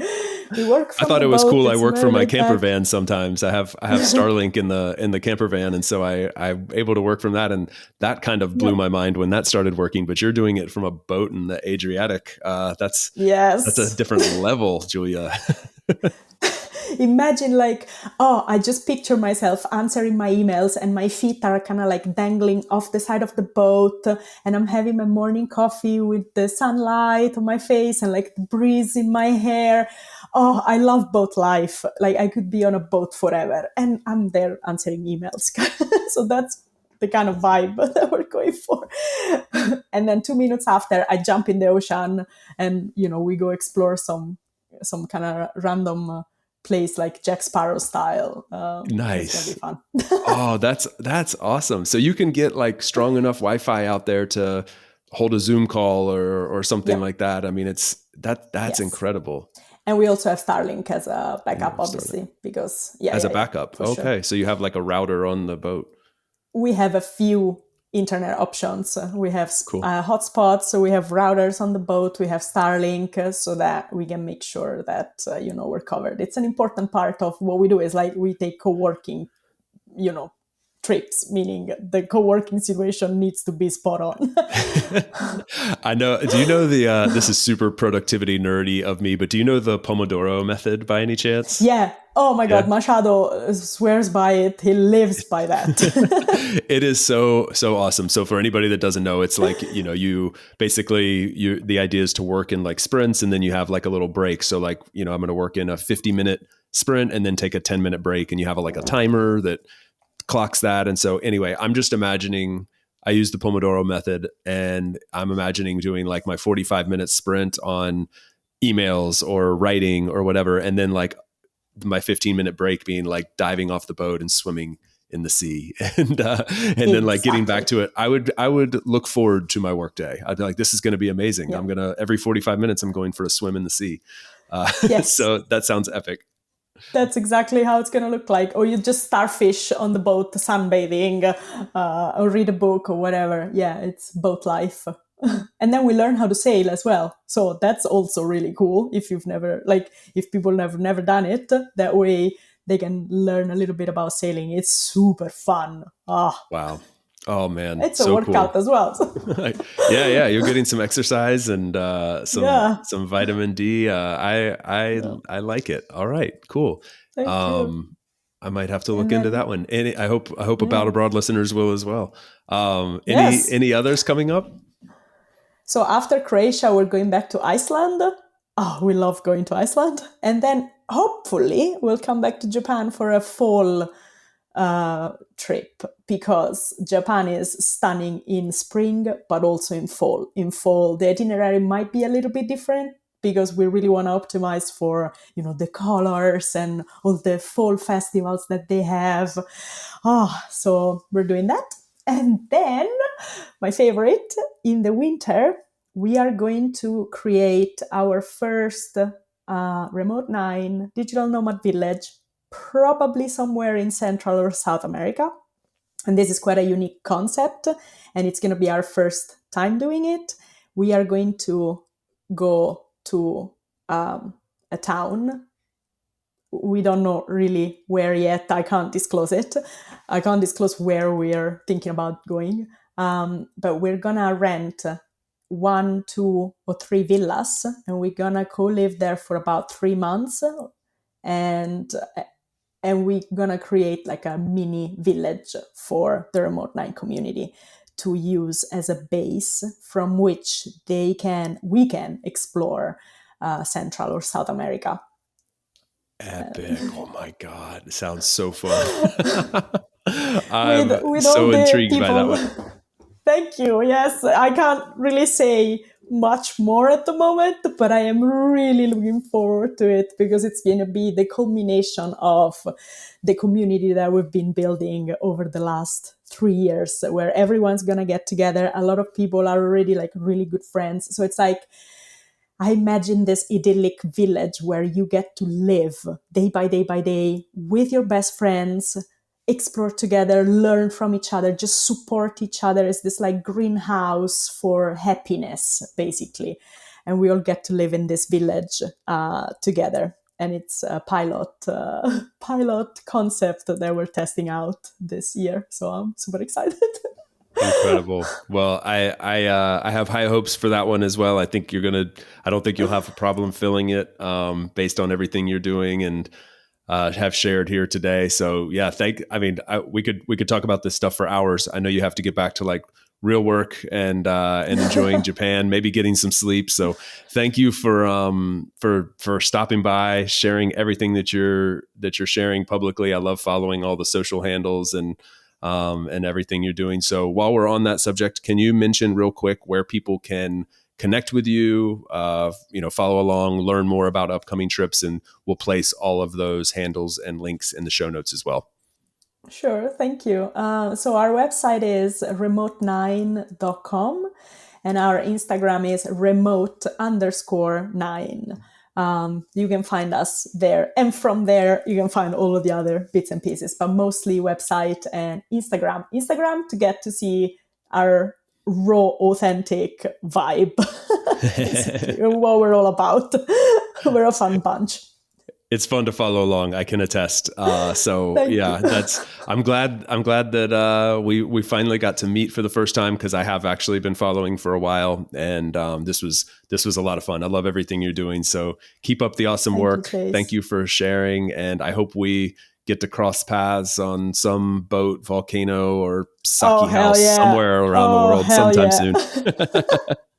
We work from I thought the it was boat. cool. I It's work from my very camper laid back. van sometimes. I have Starlink in the camper van, and so I'm able to work from that. And that kind of blew my mind when that started working. But you're doing it from a boat in the Adriatic. That's a different level, Giulia. Imagine I just picture myself answering my emails and my feet are kind of like dangling off the side of the boat, and I'm having my morning coffee with the sunlight on my face and like the breeze in my hair. Oh, I love boat life. Like I could be on a boat forever, and I'm there answering emails. So that's the kind of vibe that we're going for. And then 2 minutes after, I jump in the ocean and we go explore some kind of random place like Jack Sparrow style. Nice. It's gonna be fun. Oh, that's awesome. So you can get like strong enough Wi-Fi out there to hold a Zoom call or something like that. I mean, That's Yes. incredible. And we also have Starlink as a And you backup, have Starlink obviously, because as a backup. for sure. Okay, so you have like a router on the boat. We have a few internet options. We have Cool. hotspots, so we have routers on the boat. We have Starlink, so that we can make sure that we're covered. It's an important part of what we do. Is like we take co-working, trips, meaning the co-working situation needs to be spot on. I know. Do you know this is super productivity nerdy of me, but do you know the Pomodoro method by any chance? Yeah. Oh my Yeah. God, Machado swears by it. He lives by that. It is so awesome. So for anybody that doesn't know, it's like, you basically the idea is to work in like sprints, and then you have like a little break. So like, I'm going to work in a 50-minute sprint and then take a 10-minute break, and you have like a timer that clocks that. And so anyway, I'm just imagining, I use the Pomodoro method, and I'm imagining doing like my 45-minute sprint on emails or writing or whatever, and then like my 15-minute break being like diving off the boat and swimming in the sea, and then like getting back to it. I would look forward to my work day. I'd be like, this is going to be amazing. Yeah. I'm gonna every 45 minutes I'm going for a swim in the sea. Yes. So that sounds epic. That's exactly how it's going to look like. Or you just starfish on the boat, sunbathing, or read a book or whatever. Yeah, it's boat life. And then we learn how to sail as well. So that's also really cool. If if people have never done it, that way they can learn a little bit about sailing. It's super fun. Wow. Oh man, It's a so workout cool. as well. Yeah, you're getting some exercise and Yeah. some vitamin D. I like it. All right, cool. Thank you. I might have to look And into then, that one. And I hope About yeah. Abroad listeners will as well. Yes. Any others coming up? So after Croatia, we're going back to Iceland. Oh, we love going to Iceland. And then hopefully we'll come back to Japan for a fall trip, because Japan is stunning in spring, but also in fall. In fall, the itinerary might be a little bit different, because we really want to optimize for, the colors and all the fall festivals that they have. So we're doing that. And then my favorite, in the winter, we are going to create our first Remote-9 digital nomad village, probably somewhere in Central or South America. And this is quite a unique concept, and it's going to be our first time doing it. We are going to go to a town. We don't know really where yet. I can't disclose it. I can't disclose where we're thinking about going. But we're gonna rent 1, 2, or 3 villas, and we're gonna co-live there for about 3 months, and we're gonna create like a mini village for the Remote-9 community to use as a base from which we can explore Central or South America. Epic. Oh my God. It sounds so fun. I'm With all so the intrigued by that people. one. Thank you. Yes, I can't really say much more at the moment, but I am really looking forward to it, because it's going to be the culmination of the community that we've been building over the last 3 years, where everyone's going to get together. A lot of people are already like really good friends. So it's like, I imagine this idyllic village where you get to live day by day by day with your best friends, explore together, learn from each other, just support each other. It's this like greenhouse for happiness, basically. And we all get to live in this village together. And it's a pilot concept that we're testing out this year. So I'm super excited. Incredible. Well, I have high hopes for that one as well. I think I don't think you'll have a problem filling it, based on everything you're doing and have shared here today. So yeah, we could talk about this stuff for hours. I know you have to get back to like real work and enjoying Japan, maybe getting some sleep. So thank you for stopping by, sharing everything that you're sharing publicly. I love following all the social handles and everything you're doing. So while we're on that subject, can you mention real quick where people can connect with you, follow along, learn more about upcoming trips, and we'll place all of those handles and links in the show notes as well. Sure, thank you. So our website is remote9.com, And our Instagram is remote_9. You can find us there. And from there, you can find all of the other bits and pieces, but mostly website and Instagram. Instagram to get to see our raw, authentic vibe. What we're all about. We're a fun bunch. It's fun to follow along. I can attest. I'm glad that we finally got to meet for the first time, because I have actually been following for a while, and this was a lot of fun. I love everything you're doing. So keep up the awesome work. Thank you for sharing, and I hope we get to cross paths on some boat, volcano, or sucky house somewhere around the world sometime soon.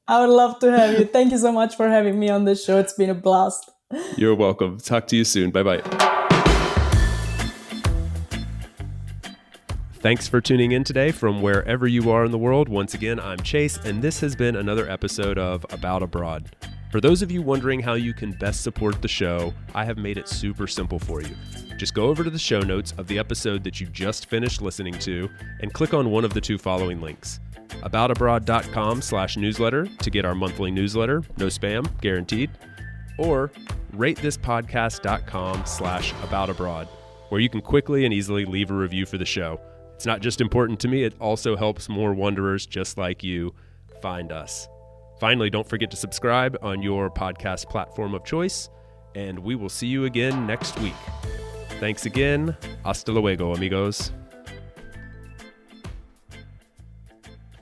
I would love to have you. Thank you so much for having me on the show. It's been a blast. You're welcome. Talk to you soon. Bye-bye. Thanks for tuning in today from wherever you are in the world. Once again, I'm Chase, and this has been another episode of About Abroad. For those of you wondering how you can best support the show, I have made it super simple for you. Just go over to the show notes of the episode that you just finished listening to and click on one of the two following links. aboutabroad.com/newsletter to get our monthly newsletter, no spam, guaranteed. Or ratethispodcast.com/aboutabroad, where you can quickly and easily leave a review for the show. It's not just important to me, it also helps more wanderers just like you find us. Finally, don't forget to subscribe on your podcast platform of choice, and we will see you again next week. Thanks again. Hasta luego, amigos.